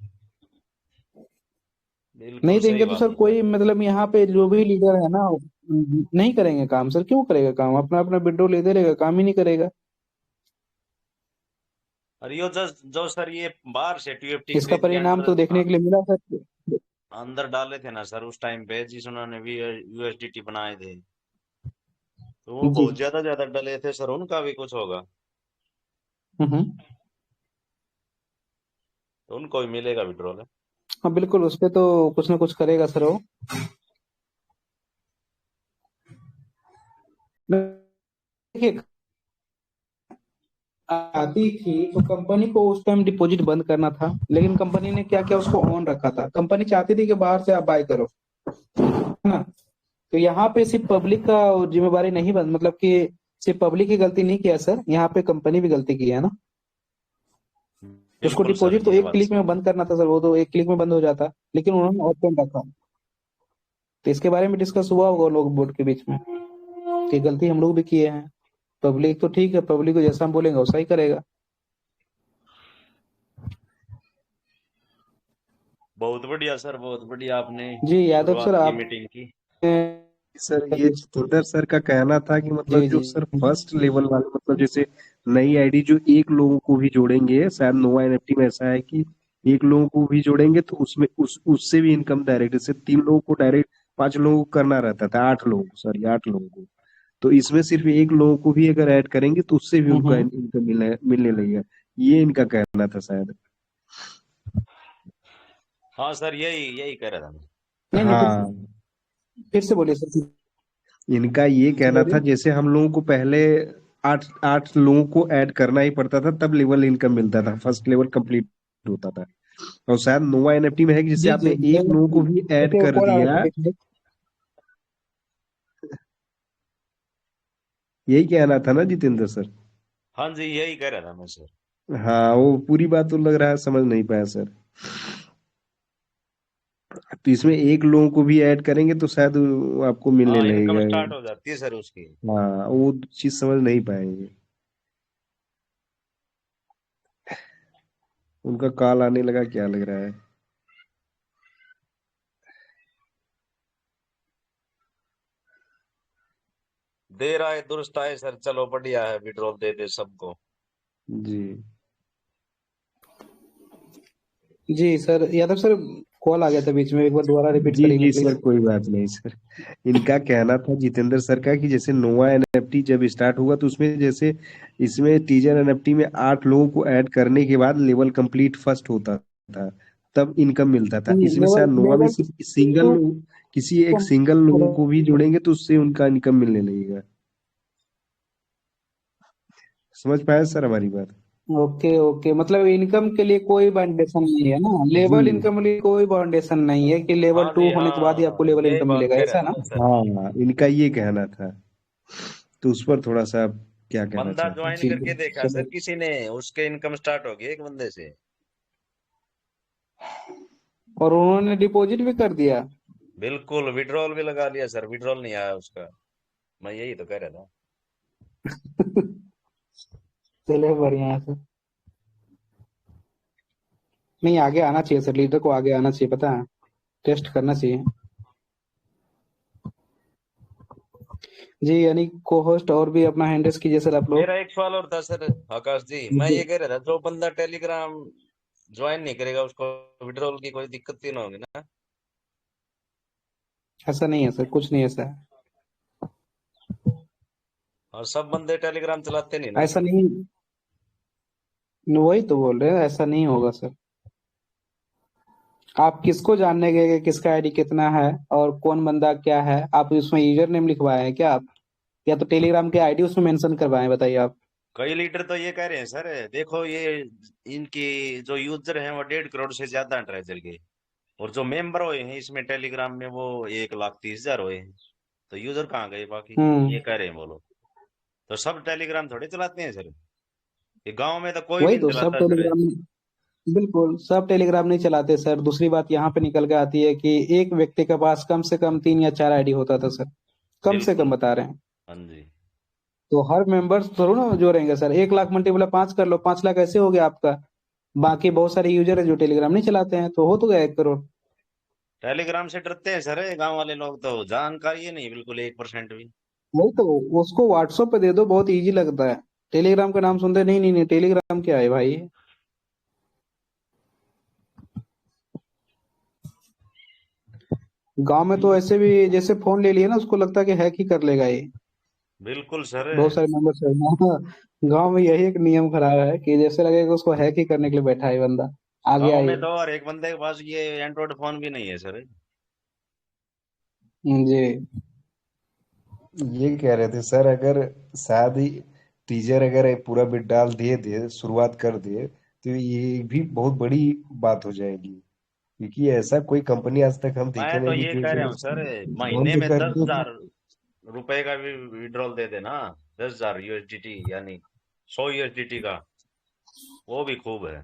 बिल्कुल नहीं सही देंगे तो बात सर है सर। कोई मतलब, यहाँ पे जो भी लीडर है ना, नहीं करेंगे काम सर। क्यों करेगा काम? अपना अपना विड्रॉ लेते रहेगा, काम ही नहीं करेगा। और ये जो सर ये बाहर से टीएफटी इसका खरीद के परिणाम तो देखने के लिए मिला सर। अंदर डाले थे ना सर उस टाइम पे, जिस उन्होंने भी यूएसडीटी बनाए थे, तो वो जी। बहुत ज्यादा डले थे सर, उनका भी कुछ होगा, हम्म। तो उनको भी मिलेगा विड्रॉल। हाँ बिल्कुल, उस पे तो कुछ ना कुछ करेगा सर वो। देखिए, आती थी तो कंपनी को उस टाइम डिपॉजिट बंद करना था, लेकिन कंपनी ने क्या किया, उसको ऑन रखा था। कंपनी चाहती थी कि बाहर से आप बाय करो, तो यहाँ पे सिर्फ पब्लिक का जिम्मेवारी नहीं बन, मतलब कि सिर्फ पब्लिक ही गलती नहीं किया सर, यहाँ पे कंपनी भी गलती की है ना। उसको बिल्कुल सर, डिपॉजिट तो ये एक बात क्लिक में सही है। बंद करना था सर, वो तो एक क्लिक में बंद हो जाता, लेकिन उन्होंने ओपन रखा। तो इसके बारे में डिस्कस हुआ होगा लोग बोर्ड के बीच में कि गलती हम लोग भी किए हैं। पब्लिक तो ठीक है, पब्लिक को जैसा हम बोलेंगे वैसा ही करेगा। बहुत बढ़िया सर, बहुत बढ़िया, आपने जी यादव सर शुरुआत की आप। मीटिंग की। सर ये जितेंद्र सर का कहना था कि मतलब जी जो जी। सर फर्स्ट लेवल वाले, मतलब जैसे नई आईडी जो एक लोगों को भी जोड़ेंगे, शायद नोवा एनएफटी में ऐसा है कि एक लोगों को भी जोड़ेंगे तो उसमें उससे भी इनकम डायरेक्ट, जैसे 3 लोगों को डायरेक्ट 5 लोगों को करना रहता था, 8 लोगों को, सॉरी 8 लोगों को, तो इसमें सिर्फ एक लोगों को भी अगर ऐड करेंगे तो उससे भी उनका हम्म। इनकम मिलने लगेगा। ये इनका कहना था शायद। हाँ सर, यही यही कह रहा था मैं। नहीं नहीं, हाँ, फिर से बोलिए सर, इनका ये फिर से कहना था बोलिए। जैसे हम लोगों को पहले 8 8 लोगों को ऐड करना ही पड़ता था, तब लेवल इनकम मिलता था, फर्स्ट लेवल कंप्लीट होता था। और शायद नोवा एनएफटी में है कि जैसे जी आपने जी, एक लोगों को भी ऐड देखिए वो कर कॉल आ रहा दिया, था बीच में। यही कहना था ना जितेंद्र सर। हाँ जी, यही कह रहा था मैं सर। हाँ, वो पूरी बात तो लग रहा है समझ नहीं पाया सर। तो इसमें एक लोगों को भी ऐड करेंगे तो शायद वो आपको मिलने हाँ, इनकम लगेगा। स्टार्ट हो जाती है सर उसकी। हाँ, वो चीज समझ नहीं पाएंगे। उनका कॉल आने लगा, क्या लग रहा है। देर आए दुरुस्त आए सर, चलो बढ़िया है, विड्रॉल दे दे सबको। जी जी सर यादव सर, कॉल आ गया था बीच में, एक बार दोबारा रिपीट जी करेंगे जी प्लीज। सर, कोई बात नहीं सर। इनका कहना था जितेंद्र सर का कि जैसे नोवा एनएफटी जब स्टार्ट हुआ तो उसमें जैसे इसमें टीजर एनएफटी में 8 लोगों को ऐड करने के बाद लेवल कंप्लीट फर्स्ट होता था, तब इनकम मिलता था। इसमें लेवल शायद नोवा में लेवल सिर्फ सिंगल टू लोग, किसी एक सिंगल लोगों को भी जोड़ेंगे तो उससे उनका इनकम मिलने लगेगा। समझ पाए सर हमारी बात। ओके ओके, मतलब इनकम के लिए कोई बाउंडेशन नहीं है ना, जी लेवल इनकम के लिए कोई बाउंडेशन नहीं है कि लेवल हाँ 2 जी, होने के बाद ही आपको हाँ, लेवल यही इनकम बात मिलेगा, कह रहा ऐसा था ना। मैं सर। हाँ, इनका ये कहना था, तो उस पर थोड़ा सा आप क्या कहना बंदा चाहते हैं। ज्वाइन जी करके देखा चलो। सर किसी ने, उसके इनकम स्टार्ट हो गई एक बंदे से। और उन्होंने डिपॉजिट भी कर दिया। बिल्कुल, विड्रॉल भी लगा लिया सर, विड्रॉल नहीं आया उसका। मैं यही तो कह रहा था। चलिए बढ़िया है सर। नहीं आगे आना चाहिए सर, लीडर को आगे आना चाहिए, पता है, टेस्ट करना चाहिए। जी यानी को होस्ट और भी अपना हैंडल्स कीजिए सर आप लोग। मेरा एक सवाल और था सर, आकाश जी, मैं जी। ये कह रहा था, जो बंदा टेलीग्राम ज्वाइन नहीं करेगा उसको विड्रॉल की कोई दिक्कत ही ना होगी ना? ऐसा नहीं है सर, कुछ नहीं ऐसा है। और सब बंदे टेलीग्राम चलाते नहीं ना। ऐसा नहीं, वही तो बोल रहे हैं, ऐसा नहीं होगा सर। आप किसको जानने गए कि किसका आईडी कितना है और कौन बंदा क्या है, आप उसमें यूजर नेम लिखवाए हैं क्या आप, या तो टेलीग्राम के आईडी उसमें मेंशन करवाए हैं, बताइए आप। कई लीडर तो ये कह रहे हैं सर, देखो ये इनकी जो यूजर हैं वो 1.5 करोड़ से ज्यादा हैं ट्रेजर के, और जो मेंबर हुए हैं इसमें टेलीग्राम में वो 1,30,000 हुए हैं। तो यूजर कहाँ गए बाकी? ये हम्म। कह रहे हैं बोलो। तो सब टेलीग्राम थोड़े चलाते हैं सर, ये गांव में तो कोई भी वही नहीं तो सब चलाता सर। टेलीग्राम, बिल्कुल सब टेलीग्राम नहीं चलाते सर। दूसरी बात यहाँ पे निकल के आती है कि एक व्यक्ति के पास कम से कम 3 या 4 आईडी होता था सर, कम से कम बिल्कुल। बता रहे हैं। हाँ जी। तो हर मेंबर्स थोड़ा ना जोड़ेंगे सर, 1 लाख मल्टीप्लाई 5 कर लो, 5 लाख ऐसे हो गया आपका। बाकी बहुत सारे यूजर है जो टेलीग्राम नहीं चलाते हैं, तो हो तो गया 1 करोड़। टेलीग्राम से डरते हैं सर गांव वाले लोग, तो जानकारी ही नहीं बिल्कुल 1% भी। वही तो, उसको व्हाट्सएप पे दे दो, बहुत इजी लगता है। टेलीग्राम का नाम सुनते नहीं नहीं नहीं, टेलीग्राम क्या है भाई। गांव में तो ऐसे भी जैसे फोन ले लिए ना, उसको लगता है कि हैक ही कर लेगा ये। बिल्कुल सर। बहुत सारे मेंबर्स है ना। गांव में यही एक नियम खराब है कि जैसे लगेगा उसको हैक ही करने के लिए बैठा है बंदा, आ गया गांव में ये। तो और एक बंदे के पास ये एंड्रॉइड फोन भी नहीं है सर। जी। ये कह रहे थे सर, अगर शायद ही टीचर अगर ये पूरा बिट डाल दे दे, शुरुआत कर दे, तो ये भी बहुत बड़ी बात हो जाएगी। क्योंकि ऐसा कोई कंपनी आज तक हम देखे मैं तो नहीं ये कि कह रहा जो हूँ सर, महीने बंद में कर दस दे। हजार रुपए का भी विड्रॉल दे देना, 10,000 यूएसडीटी, यानी 100 यूएसडीटी का, वो भी खूब है।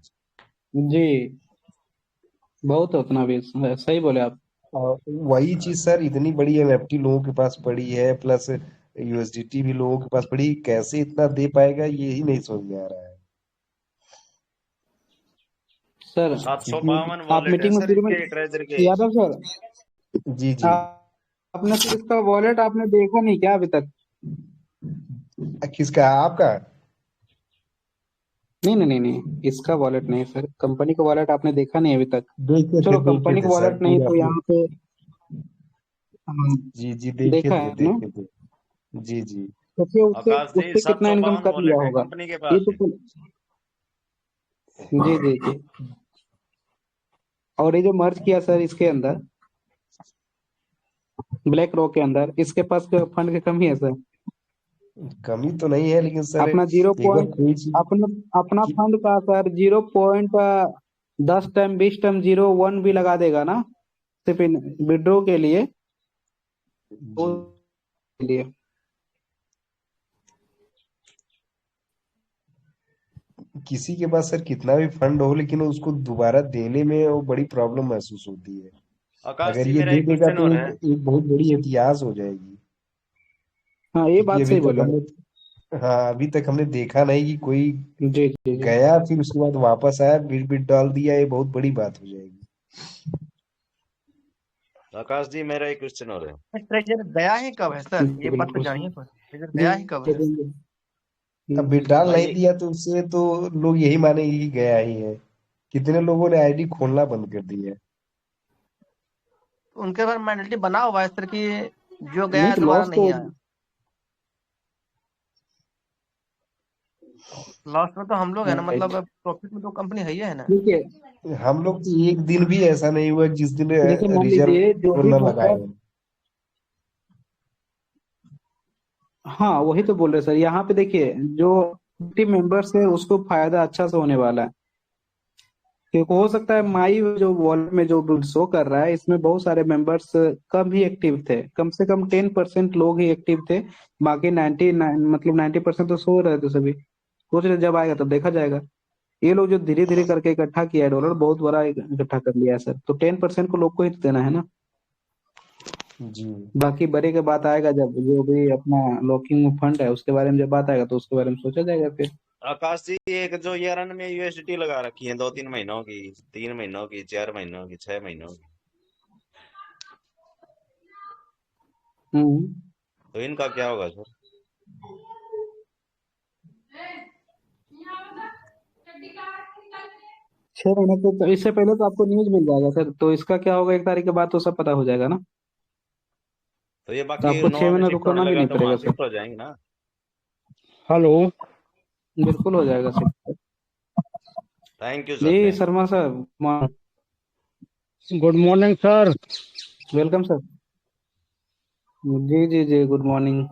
जी, बहुत है उतना भी, सही बोले आप। और वही चीज सर, इतनी बड़ी एनएफटी लोगों के पास पड़ी है, प्लस यूएसडीटी भी लोगों के पास पड़ी, कैसे इतना दे पाएगा यही नहीं समझ में आ रहा है। सर 752 आप वॉलेट है मीटिंग में सर शुरू में, इनके ट्रेजर के। यादव सर, जी जी। आपने फिर इसका वॉलेट आपने देखा नहीं क्या अभी तक? किसका, आपका? नहीं नहीं नहीं नहीं, इसका वॉलेट नहीं सर, कंपनी का वॉलेट आपने देखा नहीं अभी तक? चलो देखे कंपनी का थे सर, वॉलेट नहीं पूरा तो पूरा। यहाँ पे जी जी, देखे देखा थे है ना? देखे थे। जी जी। तो फिर उससे आकाश जी, उससे कितना इनकम 752 कर लिया वॉलेट है होगा? कंपनी के ये पास तो है। जी जी जी। और ये जो मर्ज किया सर इसके अंदर, ब्लैक रॉक के अंदर, इसके पास फंड की कमी है सर? कमी तो नहीं है, लेकिन सर अपना जीरो एक बार पॉइंट कोई चीज अपना अपना फंड का सर 0.10 टाइम 20 टाइम 01 भी लगा देगा ना, सिर्फ विड्रो के लिए, तो जी, के लिए। किसी के पास सर कितना भी फंड हो, लेकिन उसको दोबारा देने में वो बड़ी प्रॉब्लम महसूस होती है। आकाश अगर जी, ये मेरा दे एक देगा क्वेश्चन तो और है। एक बहुत बड़ी इतिहास हो जाएगी। हाँ, ये क्योंकि बात अभी सही तक बोले आप। हमने, हाँ अभी तक हमने देखा नहीं कि कोई जी जी जी। गया फिर उसके बाद वापस आया, बिट डाल दिया, ये बहुत बड़ी बात हो जाएगी। आकाश जी, मेरा एक क्वेश्चन और है। ट्रेजर गया ही कब है सर, ये बात तो बिल्कुल जानिए पर ट्रेजर जी। गया ही कब है? अब बिट डाल मैं नहीं ये दिया तो उससे तो लोग यही मानेंगे कि गया ही है। कितने लोगों ने आईडी खोलना बंद कर दी है। उनके पास मेंटलिटी बना हुआ है सर कि जो गया नहीं है तो दोबारा लॉस तो, नहीं आया। लॉस में तो हम लोग है ना, राइट। मतलब प्रॉफिट में तो कंपनी है ही है ना। देखिए हम लोग तो एक दिन भी ऐसा नहीं हुआ जिस दिन देखिए, मान रिजर्व लीजिए जो भी न लगाए मेंबर, हैं। हाँ वही तो बोल रहे सर, यहाँ पे देखिए जो टीम मेंबर्स है उसको फायदा अच्छा से होने वाला है, क्योंकि हो सकता है माई जो वॉलेट में जो शो कर रहा है इसमें बहुत सारे मेंबर्स कम ही एक्टिव थे, कम से कम 10% लोग ही एक्टिव थे, बाकी 90% तो सो रहे थे सभी। सोच रहे जब आएगा तब देखा जाएगा। ये लोग जो धीरे धीरे करके इकट्ठा किया है डॉलर, बहुत बड़ा इकट्ठा कर लिया है सर, तो 10% को लोग को ही तो देना है ना। जी। बाकी बड़े के बात आएगा जब जो भी अपना लॉकिंग फंड है उसके बारे में जब बात आएगा तो उसके बारे में सोचा जाएगा फिर। आकाश जी, एक जो ये रन में यूएसडीटी लगा रखी है, 2-3 महीनों की, 3 महीनों की, 4 महीनों की, 6 महीनों की, हम्म। तो इनका क्या होगा सर? 6 महीने तो इससे पहले तो आपको न्यूज मिल जाएगा सर, तो इसका क्या होगा 1 तारीख के बाद तो सब पता हो जाएगा ना। तो ये तो बाकी आपको छह नोवा में महीना शिफ्ट होने रुकना भी लगा नहीं तो वहां पड़ेगा सर। शिफ्ट हो जाएंगे ना। हेलो। बिल्कुल हो जाएगा सर। थैंक यू जी सर, थैंक शर्मा साहब, good morning sir. Welcome sir. जी जी जी, गुड मॉर्निंग।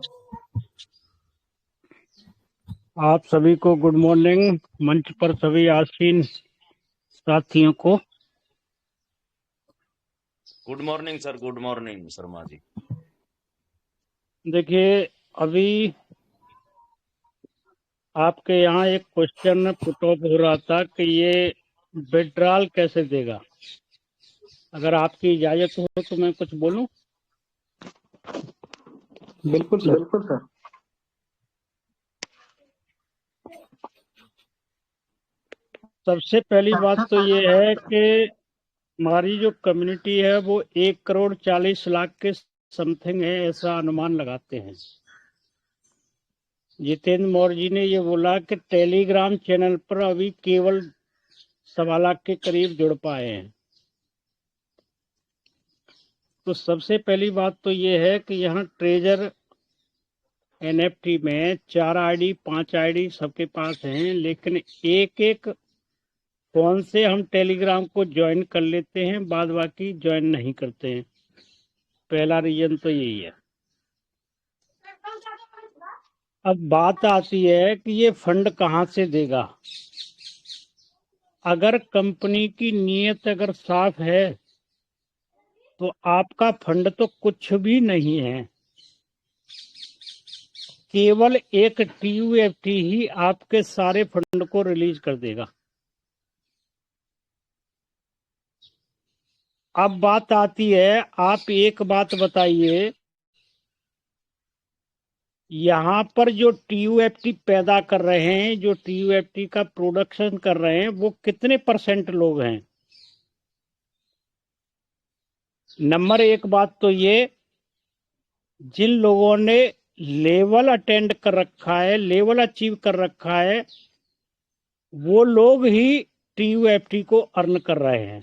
आप सभी को गुड मॉर्निंग, मंच पर सभी आसीन साथियों को। Good morning sir, good morning Sharma ji. देखिए, अभी आपके यहाँ एक क्वेश्चन पुट ऑफ हो रहा था कि ये विड्रॉल कैसे देगा। अगर आपकी इजाजत हो तो मैं कुछ बोलूं। बिल्कुल सर। बिल्कुल सर। सबसे पहली बात तो ये है कि हमारी जो कम्युनिटी है वो 1,40,00,000 के समथिंग है, ऐसा अनुमान लगाते हैं। जितेंद्र मौर्य जी ने ये बोला कि टेलीग्राम चैनल पर अभी केवल 1.25 लाख के करीब जुड़ पाए हैं। तो सबसे पहली बात तो ये है कि यहाँ ट्रेजर एनएफटी में 4 आईडी 5 आईडी सबके पास हैं, लेकिन एक एक फोन से हम टेलीग्राम को ज्वाइन कर लेते हैं, बाद बाकी ज्वाइन नहीं करते हैं। पहला रीजन तो यही है। अब बात आती है कि ये फंड कहाँ से देगा। अगर कंपनी की नीयत अगर साफ है तो आपका फंड तो कुछ भी नहीं है, केवल एक TUFT ही आपके सारे फंड को रिलीज कर देगा। अब बात आती है, आप एक बात बताइए, यहाँ पर जो TUFT पैदा कर रहे हैं, जो TUFT का प्रोडक्शन कर रहे हैं, वो कितने % लोग हैं? नंबर एक बात तो ये, जिन लोगों ने लेवल अटेंड कर रखा है, लेवल अचीव कर रखा है, वो लोग ही TUFT को अर्न कर रहे हैं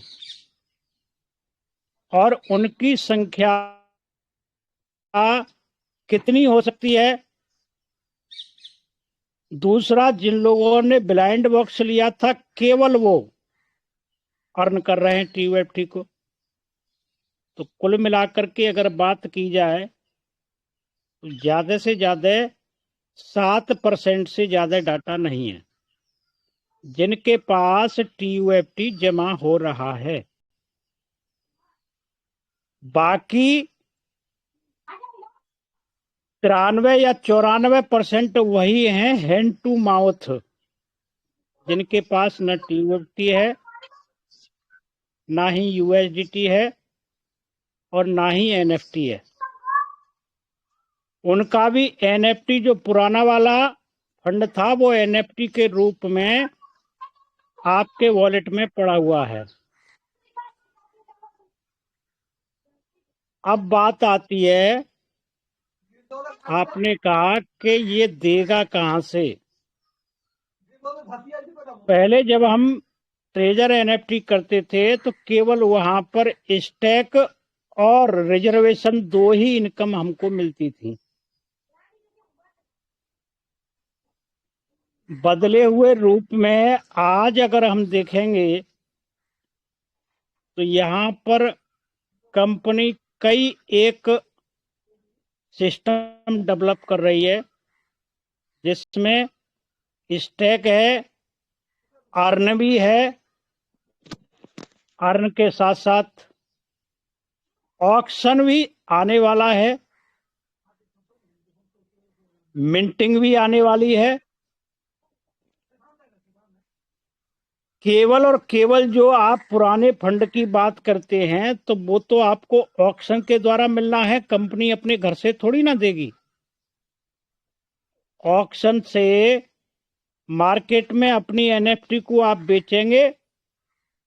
और उनकी संख्या कितनी हो सकती है? दूसरा, जिन लोगों ने ब्लाइंड बॉक्स लिया था, केवल वो अर्न कर रहे हैं TUFT को। तो कुल मिलाकर के अगर बात की जाए तो ज्यादा से ज्यादा 7% से ज्यादा डाटा नहीं है जिनके पास TUFT जमा हो रहा है। बाकी 93 या 94% वही हैं हैंड टू माउथ, जिनके पास न TUFT है, ना ही USDT है और ना ही NFT है। उनका भी NFT जो पुराना वाला फंड था, वो NFT के रूप में आपके वॉलेट में पड़ा हुआ है। अब बात आती है, आपने कहा कि ये देगा कहां से। पहले जब हम ट्रेजर NFT करते थे तो केवल वहां पर स्टैक और रिजर्वेशन 2 ही इनकम हमको मिलती थी। बदले हुए रूप में आज अगर हम देखेंगे तो यहाँ पर कंपनी कई एक सिस्टम डेवलप कर रही है, जिसमें स्टैक है, अर्न भी है, अर्न के साथ साथ ऑक्शन भी आने वाला है, मिंटिंग भी आने वाली है। केवल और केवल जो आप पुराने फंड की बात करते हैं तो वो तो आपको ऑक्शन के द्वारा मिलना है, कंपनी अपने घर से थोड़ी ना देगी। ऑक्शन से मार्केट में अपनी NFT को आप बेचेंगे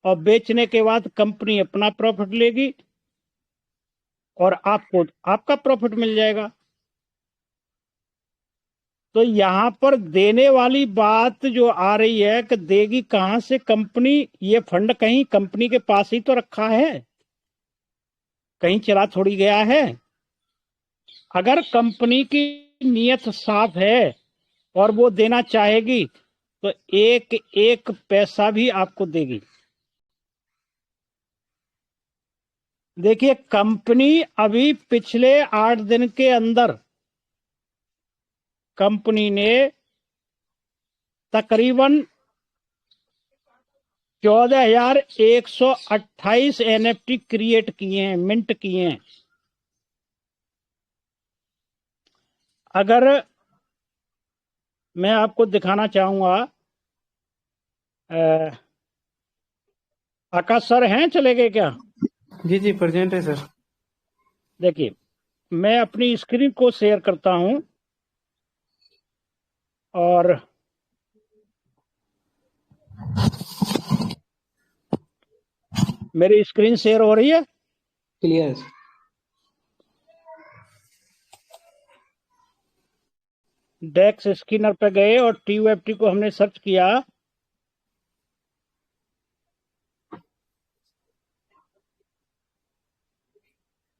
और बेचने के बाद कंपनी अपना प्रॉफिट लेगी और आपको आपका प्रॉफिट मिल जाएगा। तो यहां पर देने वाली बात जो आ रही है कि देगी कहां से कंपनी, ये फंड कहीं कंपनी के पास ही तो रखा है, कहीं चला थोड़ी गया है। अगर कंपनी की नीयत साफ है और वो देना चाहेगी तो एक एक पैसा भी आपको देगी। देखिए, कंपनी अभी पिछले 8 दिन के अंदर कंपनी ने तकरीबन 14,128 NFT क्रिएट किए हैं, मिंट किए हैं। अगर मैं आपको दिखाना चाहूंगा, आकाश सर हैं, चले गए क्या? जी जी प्रेजेंट है सर। देखिए, मैं अपनी स्क्रीन को शेयर करता हूं और मेरी स्क्रीन शेयर हो रही है। क्लियर। डेक्स स्कैनर पे गए और TUFT को हमने सर्च किया।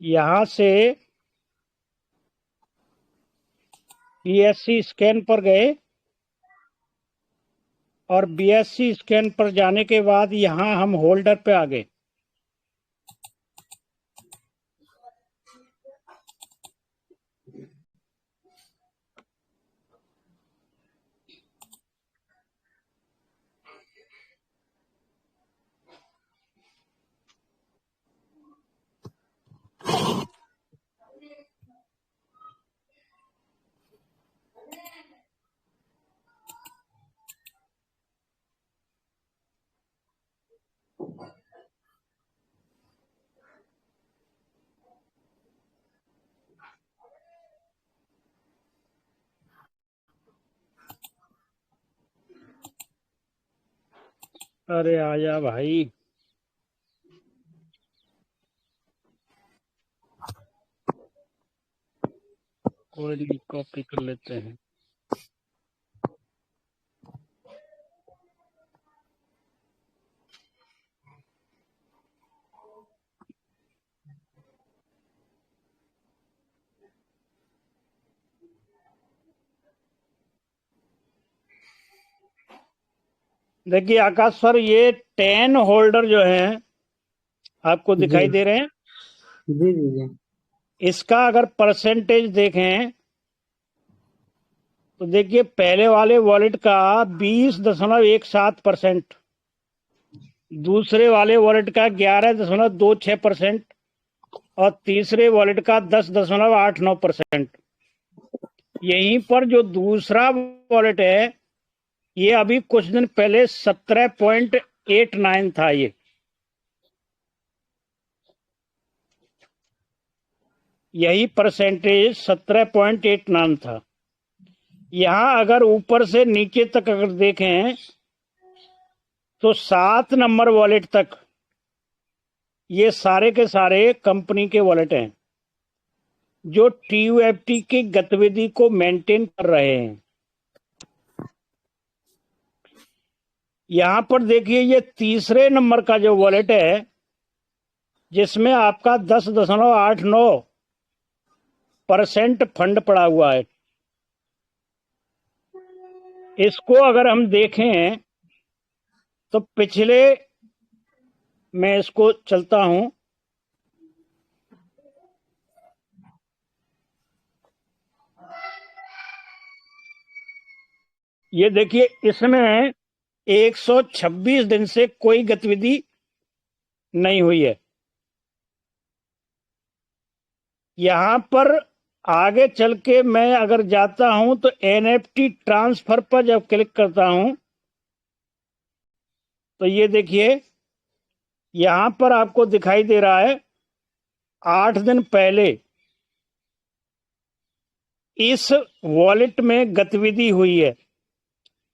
यहां से BSC स्कैन पर गए और BSC स्कैन पर जाने के बाद यहां हम होल्डर पे आ गए। अरे आजा भाई। कोई नहीं, कॉपी कर लेते हैं। देखिए आकाश सर, ये 10 होल्डर जो हैं आपको जी दिखाई दे रहे हैं। जी जी जी। इसका अगर परसेंटेज देखें तो देखिए पहले वाले वॉलेट का 20.17%, दूसरे वाले वॉलेट का 11.26% और तीसरे वॉलेट का 10.89%। यहीं पर जो दूसरा वॉलेट है, ये अभी कुछ दिन पहले 17.89 था। यही परसेंटेज 17.89 था। यहां अगर ऊपर से नीचे तक अगर देखें तो 7 नंबर वॉलेट तक ये सारे के सारे कंपनी के वॉलेट हैं जो TUFT की गतिविधि को मेंटेन कर रहे हैं। यहां पर देखिए ये तीसरे नंबर का जो वॉलेट है जिसमें आपका 10.89% फंड पड़ा हुआ है, इसको अगर हम देखें तो पिछले, मैं इसको चलता हूं, ये देखिए इसमें 126 दिन से कोई गतिविधि नहीं हुई है। यहां पर आगे चल के मैं अगर जाता हूं तो NFT ट्रांसफर पर जब क्लिक करता हूं तो ये देखिए यहां पर आपको दिखाई दे रहा है 8 दिन पहले इस वॉलेट में गतिविधि हुई है।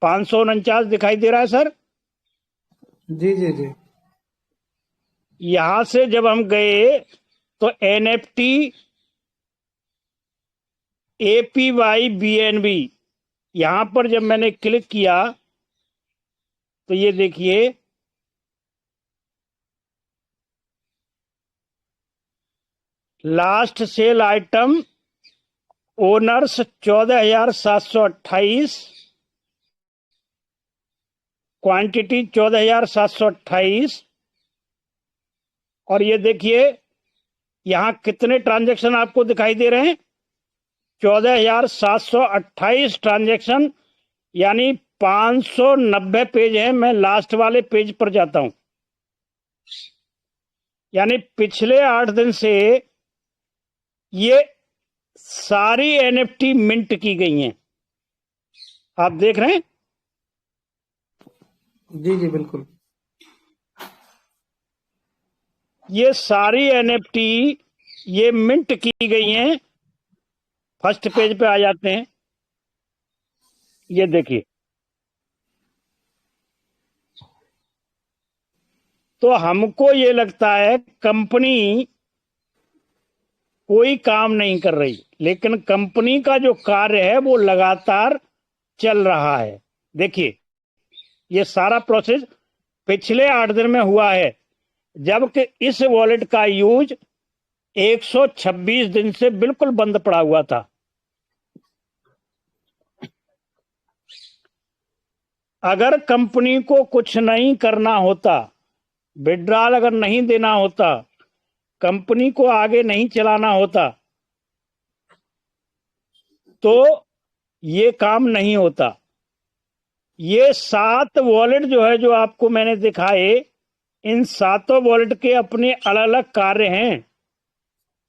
549 दिखाई दे रहा है सर। जी जी जी। यहां से जब हम गए तो NFT APY BNB, यहां पर जब मैंने क्लिक किया तो ये देखिए last sale item owners 14,728, quantity 14,728, और ये देखिए यहां कितने ट्रांजैक्शन आपको दिखाई दे रहे हैं, 14,728 ट्रांजैक्शन, यानी 590 पेज है। मैं लास्ट वाले पेज पर जाता हूं, यानी पिछले 8 दिन से ये सारी NFT मिंट की गई हैं। आप देख रहे हैं? जी जी बिल्कुल। ये सारी NFT ये मिंट की गई हैं। फर्स्ट पेज पे आ जाते हैं, ये देखिए, तो हमको ये लगता है कंपनी कोई काम नहीं कर रही, लेकिन कंपनी का जो कार्य है वो लगातार चल रहा है। देखिए ये सारा प्रोसेस पिछले 8 दिन में हुआ है, जबकि इस वॉलेट का यूज 126 दिन से बिल्कुल बंद पड़ा हुआ था। अगर कंपनी को कुछ नहीं करना होता, विड्रॉल अगर नहीं देना होता, कंपनी को आगे नहीं चलाना होता, तो ये काम नहीं होता। ये 7 वॉलेट जो है, जो आपको मैंने दिखाए, इन 7 वॉलेट के अपने अलग अलग कार्य हैं।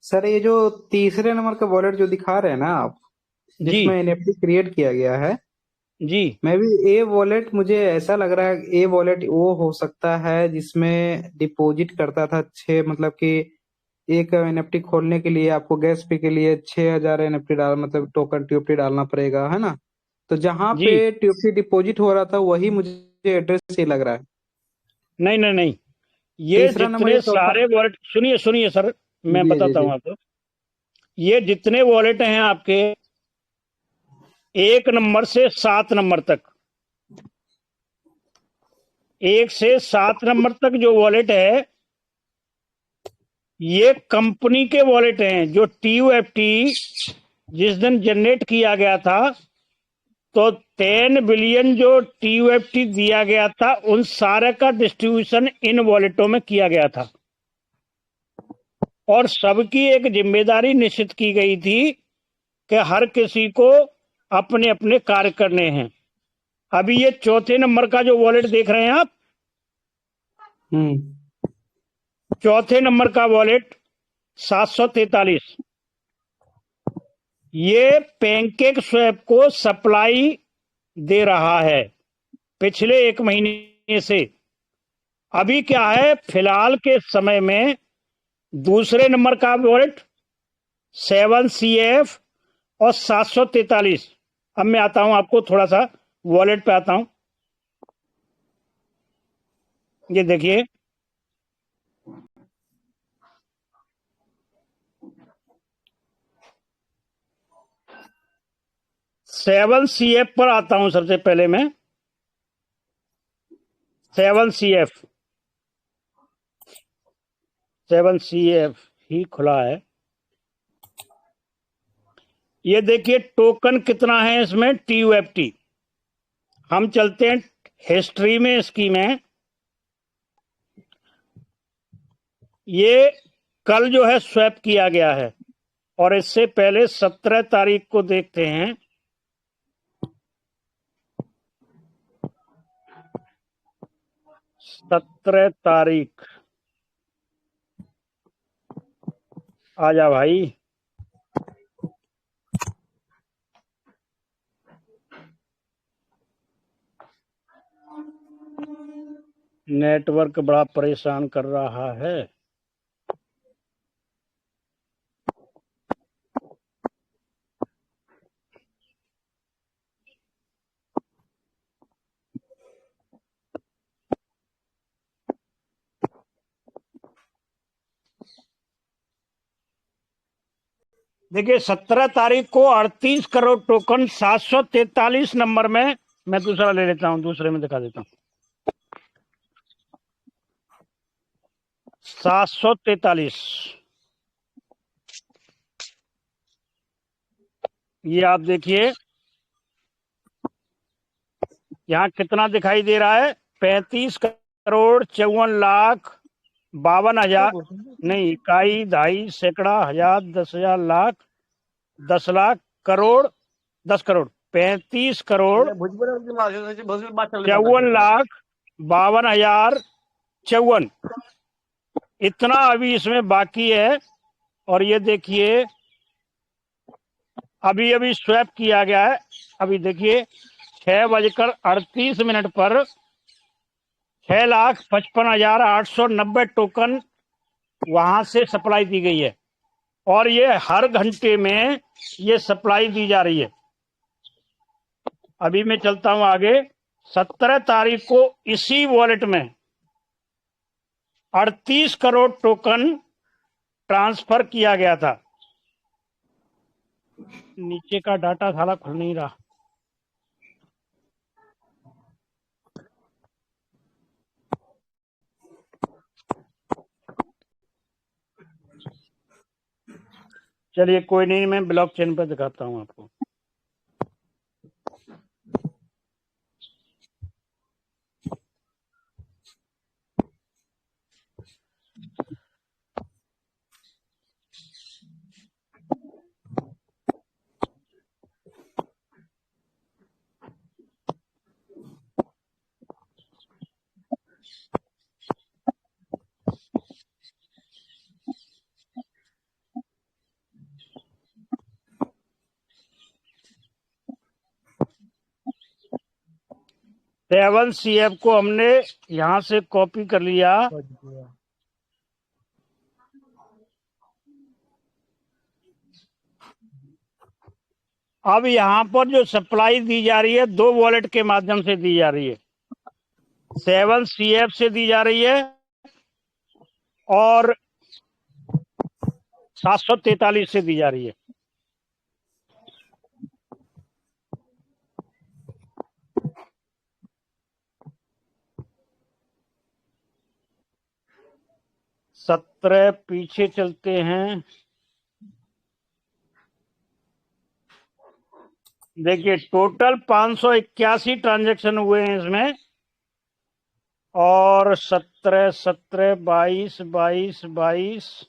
सर ये जो तीसरे नंबर का वॉलेट जो दिखा रहे हैं ना आप, जी जिसमें NFT क्रिएट किया गया है, जी मैं भी ए वॉलेट, मुझे ऐसा लग रहा है ए वॉलेट वो हो सकता है जिसमें डिपॉजिट करता था 6, मतलब कि एक NFT खोलने के लिए आपको गैस फी के लिए 6,000 NFT डाल, मतलब टोकन TUFT डालना पड़ेगा, है ना। तो जहाँ जी पे TUFT डिपॉजिट हो रहा था वही मुझे एड्रेस ये लग रहा है। नहीं नहीं नहीं, ये तीसरा नंबर जितने या चौथा? सारे वॉलेट, सुनिए सुनिए सर, मैं जी जी बताता जी। हूँ आपको। ये जितने वॉलेट हैं आपके 1 नंबर से 7 नंबर तक, 1 से 7 नंबर तक जो वॉलेट है, ये कंपनी के वॉलेट हैं जो TUFT जिस दिन जनरेट किया गया था, तो 10 बिलियन जो TUFT दिया गया था, उन सारे का डिस्ट्रीब्यूशन इन वॉलेटों में किया गया था और सबकी एक जिम्मेदारी निश्चित की गई थी कि हर किसी को अपने अपने कार्य करने हैं। अभी ये चौथे नंबर का जो वॉलेट देख रहे हैं आप, चौथे नंबर का वॉलेट 743, ये पैनकेक स्वैप को सप्लाई दे रहा है पिछले 1 महीने से। अभी क्या है, फिलहाल के समय में दूसरे नंबर का वॉलेट 7CF और 743। अब मैं आता हूं आपको थोड़ा सा वॉलेट पे आता हूं। ये देखिए, सेवन सी एफ पर आता हूं। सबसे पहले मैं 7CF ही खुला है। ये देखिए टोकन कितना है इसमें, TUFT। हम चलते हैं हिस्ट्री में इसकी में। ये कल जो है स्वैप किया गया है और इससे पहले 17 तारीख को देखते हैं। सत्रह तारीख, आजा भाई। नेटवर्क बड़ा परेशान कर रहा है। देखिए 17 तारीख को 38 करोड़ टोकन 743 नंबर में, मैं दूसरा ले लेता हूं, दूसरे में दिखा देता हूं। 743, ये आप देखिए यहां कितना दिखाई दे रहा है, 35 करोड़ 54 लाख 52 हजार, नहीं, इकाई, दहाई, सैकड़ा, हजार, 10,000, लाख, 10 लाख, करोड़, 10 करोड़, 35 करोड़ 54 लाख 52 हजार 54, इतना अभी इसमें बाकी है। और ये देखिए अभी अभी स्वैप किया गया है। अभी देखिए 6:38 पर 6,55,890 टोकन वहां से सप्लाई दी गई है और ये हर घंटे में ये सप्लाई दी जा रही है। अभी मैं चलता हूं आगे। 17 तारीख को इसी वॉलेट में 38 करोड़ टोकन ट्रांसफर किया गया था। नीचे का डाटा साला खुल नहीं रहा। चलिए कोई नहीं, मैं ब्लॉकचेन पर दिखाता हूं आपको। सेवन CF को हमने यहां से कॉपी कर लिया। अब यहां पर जो सप्लाई दी जा रही है 2 वॉलेट के माध्यम से दी जा रही है। 7CF से दी जा रही है और 743 से दी जा रही है। सत्रह पीछे चलते हैं। देखिए टोटल 581 ट्रांजैक्शन हुए हैं इसमें, और 17 17 22 22 22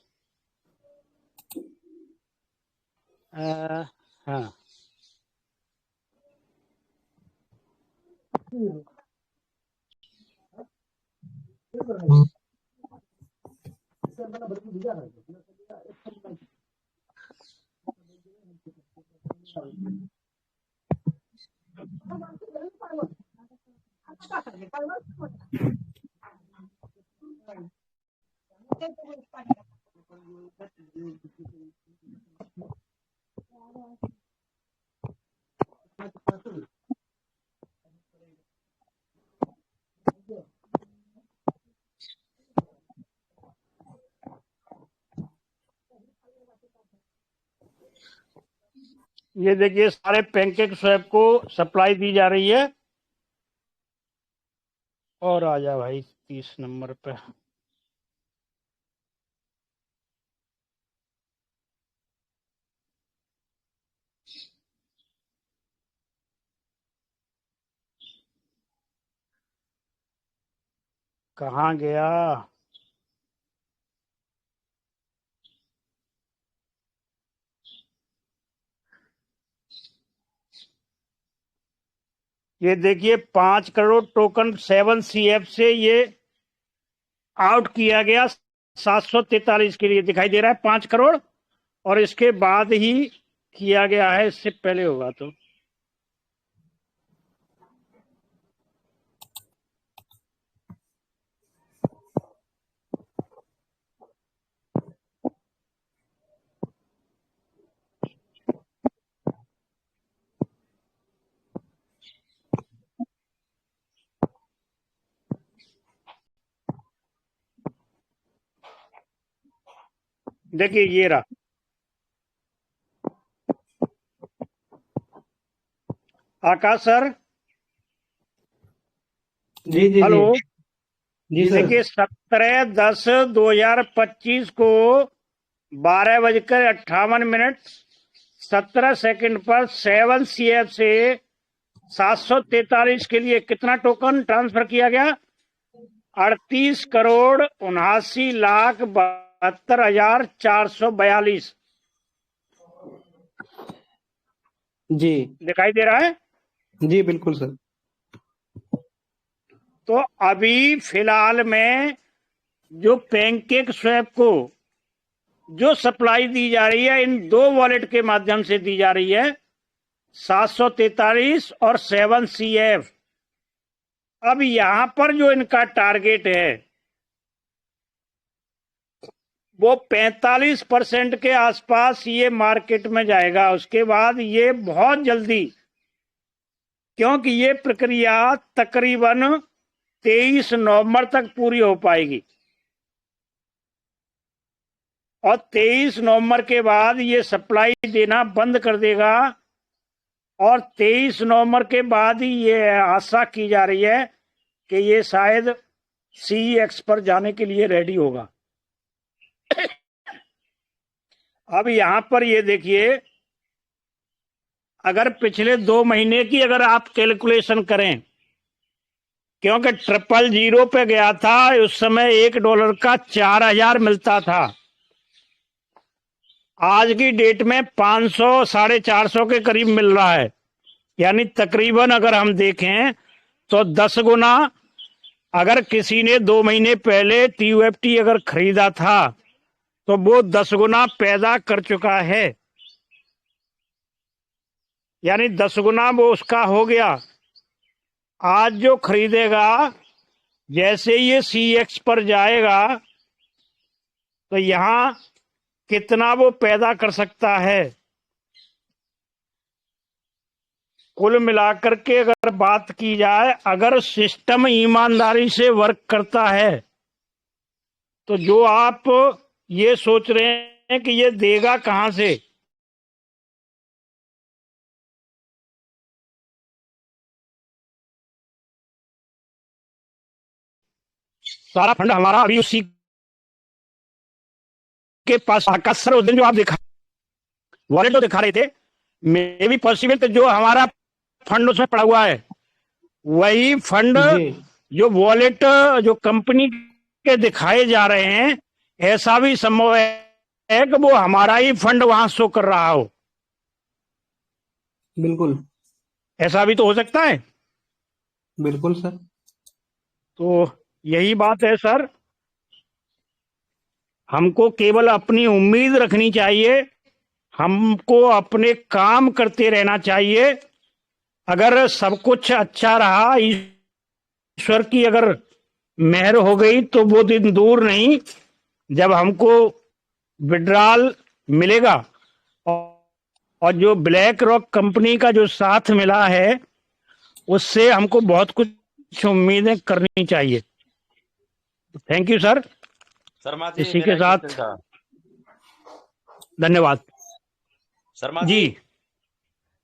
हाँ ये देखिए सारे पैनकेक स्वैप को सप्लाई दी जा रही है। और आ जा भाई 30 नंबर पे। कहाँ गया? ये देखिए 5 करोड़ टोकन 7CF से ये आउट किया गया 743 के लिए दिखाई दे रहा है 5 करोड़, और इसके बाद ही किया गया है, इससे पहले होगा तो। देखिए ये रहा। आकाश सर, जी जी जी हेलो। जी सर। देखिए 17/10/2025 को 12:58 17 सेकंड पर 7CF से 743 के लिए कितना टोकन ट्रांसफर किया गया? 38,79,72,442 जी दिखाई दे रहा है। जी बिल्कुल सर। तो अभी फिलहाल में जो पैनकेक स्वैप को जो सप्लाई दी जा रही है इन दो वॉलेट के माध्यम से दी जा रही है, 743 और 7CF। अब यहां पर जो इनका टारगेट है वो 45% के आसपास ये मार्केट में जाएगा। उसके बाद ये बहुत जल्दी, क्योंकि ये प्रक्रिया तकरीबन 23 नवंबर तक पूरी हो पाएगी, और 23 नवंबर के बाद ये सप्लाई देना बंद कर देगा, और 23 नवंबर के बाद ही ये आशा की जा रही है कि ये शायद CEX पर जाने के लिए रेडी होगा। अब यहां पर ये देखिए, अगर पिछले 2 महीने की अगर आप कैलकुलेशन करें, क्योंकि 000 पे गया था, उस समय $1 का 4000 मिलता था। आज की डेट में 500 450 के करीब मिल रहा है, यानी तकरीबन अगर हम देखें तो 10 गुना। अगर किसी ने 2 महीने पहले TUFT अगर खरीदा था तो वो 10 गुना पैदा कर चुका है, यानी 10 गुना वो उसका हो गया। आज जो खरीदेगा, जैसे ये CEX पर जाएगा तो यहां कितना वो पैदा कर सकता है। कुल मिलाकर के अगर बात की जाए, अगर सिस्टम ईमानदारी से वर्क करता है तो जो आप ये सोच रहे हैं कि ये देगा कहां से, सारा फंड हमारा अभी उसी के पास का। सर उस दिन जो आप दिखा वॉलेट जो दिखा रहे थे, मे भी पॉसिबल तो जो हमारा फंड उसमें पड़ा हुआ है वही फंड जी जो वॉलेट जो कंपनी के दिखाए जा रहे हैं, ऐसा भी संभव है कि वो हमारा ही फंड वहां शो कर रहा हो। बिल्कुल ऐसा भी तो हो सकता है। बिल्कुल सर। तो यही बात है सर, हमको केवल अपनी उम्मीद रखनी चाहिए, हमको अपने काम करते रहना चाहिए। अगर सब कुछ अच्छा रहा, ईश्वर की अगर मेहर हो गई तो वो दिन दूर नहीं जब हमको विड्रॉल मिलेगा। और जो ब्लैक रॉक कंपनी का जो साथ मिला है उससे हमको बहुत कुछ उम्मीदें करनी चाहिए। Thank you sir. Sharma ji इसी मेरा के एक साथ क्वेश्चन था। धन्यवाद शर्मा जी। जी,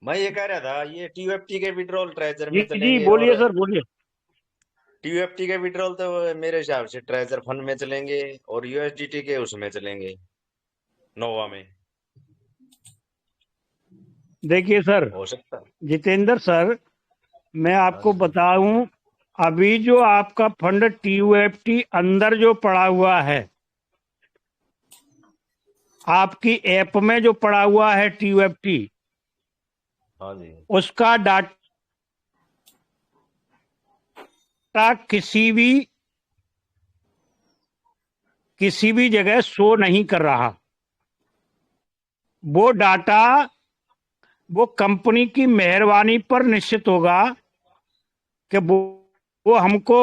मैं ये कह रहा था, ये टीयूएफटी के विड्रॉल ट्रेजर जी में जी चलेंगे, बोलिए और सर बोलिए। टीयूएफटी के विड्रॉल तो मेरे हिसाब से ट्रेजर फंड में चलेंगे, और यूएसडीटी के उसमें चलेंगे, नोवा में देखिए सर हो सकता है। जितेंद्र सर, मैं हाँ आपको जी। बताऊं, अभी जो आपका फंड टीयूएफटी अंदर जो पड़ा हुआ है, आपकी ऐप में जो पड़ा हुआ है टीयूएफटी, हाँ जी। उसका डाटा किसी भी जगह शो नहीं कर रहा। वो डाटा वो कंपनी की मेहरबानी पर निश्चित होगा कि वो हमको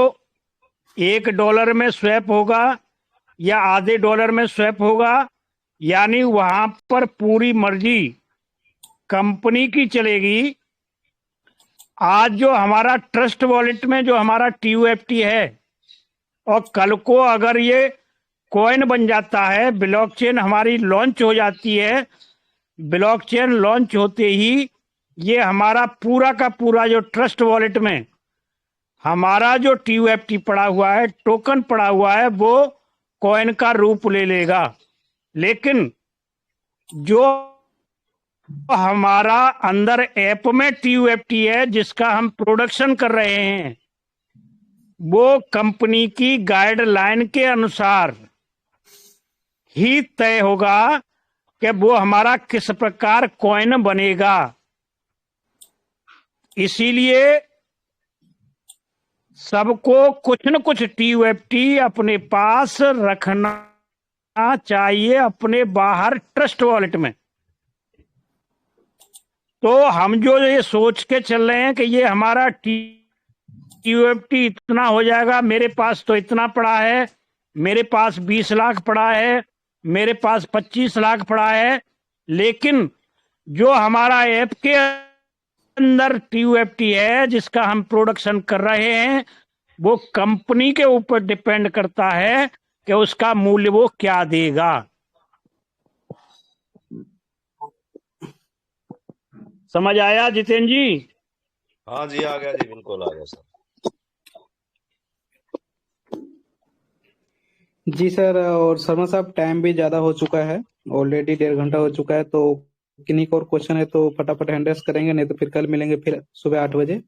$1 में स्वैप होगा या आधे डॉलर में स्वैप होगा, यानी वहां पर पूरी मर्जी कंपनी की चलेगी। आज जो हमारा ट्रस्ट वॉलेट में जो हमारा टीयूएफटी है, और कल को अगर ये कॉइन बन जाता है, ब्लॉकचेन हमारी लॉन्च हो जाती है, ब्लॉकचेन लॉन्च होते ही ये हमारा पूरा का पूरा जो ट्रस्ट वॉलेट में हमारा जो टीयूएफटी पड़ा हुआ है, टोकन पड़ा हुआ है, वो कॉइन का रूप ले लेगा। लेकिन जो हमारा अंदर ऐप में टीयूएफटी है जिसका हम प्रोडक्शन कर रहे हैं, वो कंपनी की गाइडलाइन के अनुसार ही तय होगा कि वो हमारा किस प्रकार कॉइन बनेगा। इसीलिए सबको कुछ न कुछ टीयूएफटी अपने पास रखना चाहिए, अपने बाहर ट्रस्ट वॉलेट में। तो हम जो ये सोच के चल रहे हैं कि ये हमारा टीयूएफटी इतना हो जाएगा, मेरे पास तो इतना पड़ा है, मेरे पास 20 लाख पड़ा है, मेरे पास 25 लाख पड़ा है, लेकिन जो हमारा ऐप के अंदर टीयूएफटी है जिसका हम प्रोडक्शन कर रहे हैं, वो कंपनी के ऊपर डिपेंड करता है कि उसका मूल्य वो क्या देगा। समझ आया जितेंद्र जी? हाँ जी, आ गया जी, बिल्कुल आ गया सर। जी सर, और शर्मा साहब टाइम भी ज्यादा हो चुका है, ऑलरेडी 1.5 घंटा हो चुका है। तो किन्हीं को और क्वेश्चन है तो फटाफट हैंड रेस करेंगे, नहीं तो फिर कल मिलेंगे फिर सुबह 8 बजे।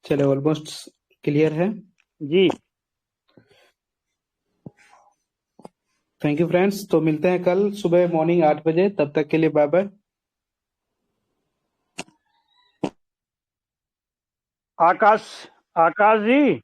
चलो ऑलमोस्ट क्लियर है जी। Thank you friends. तो मिलते हैं कल सुबह मॉर्निंग 8 बजे, तब तक के लिए बाय बाय। आकाश जी,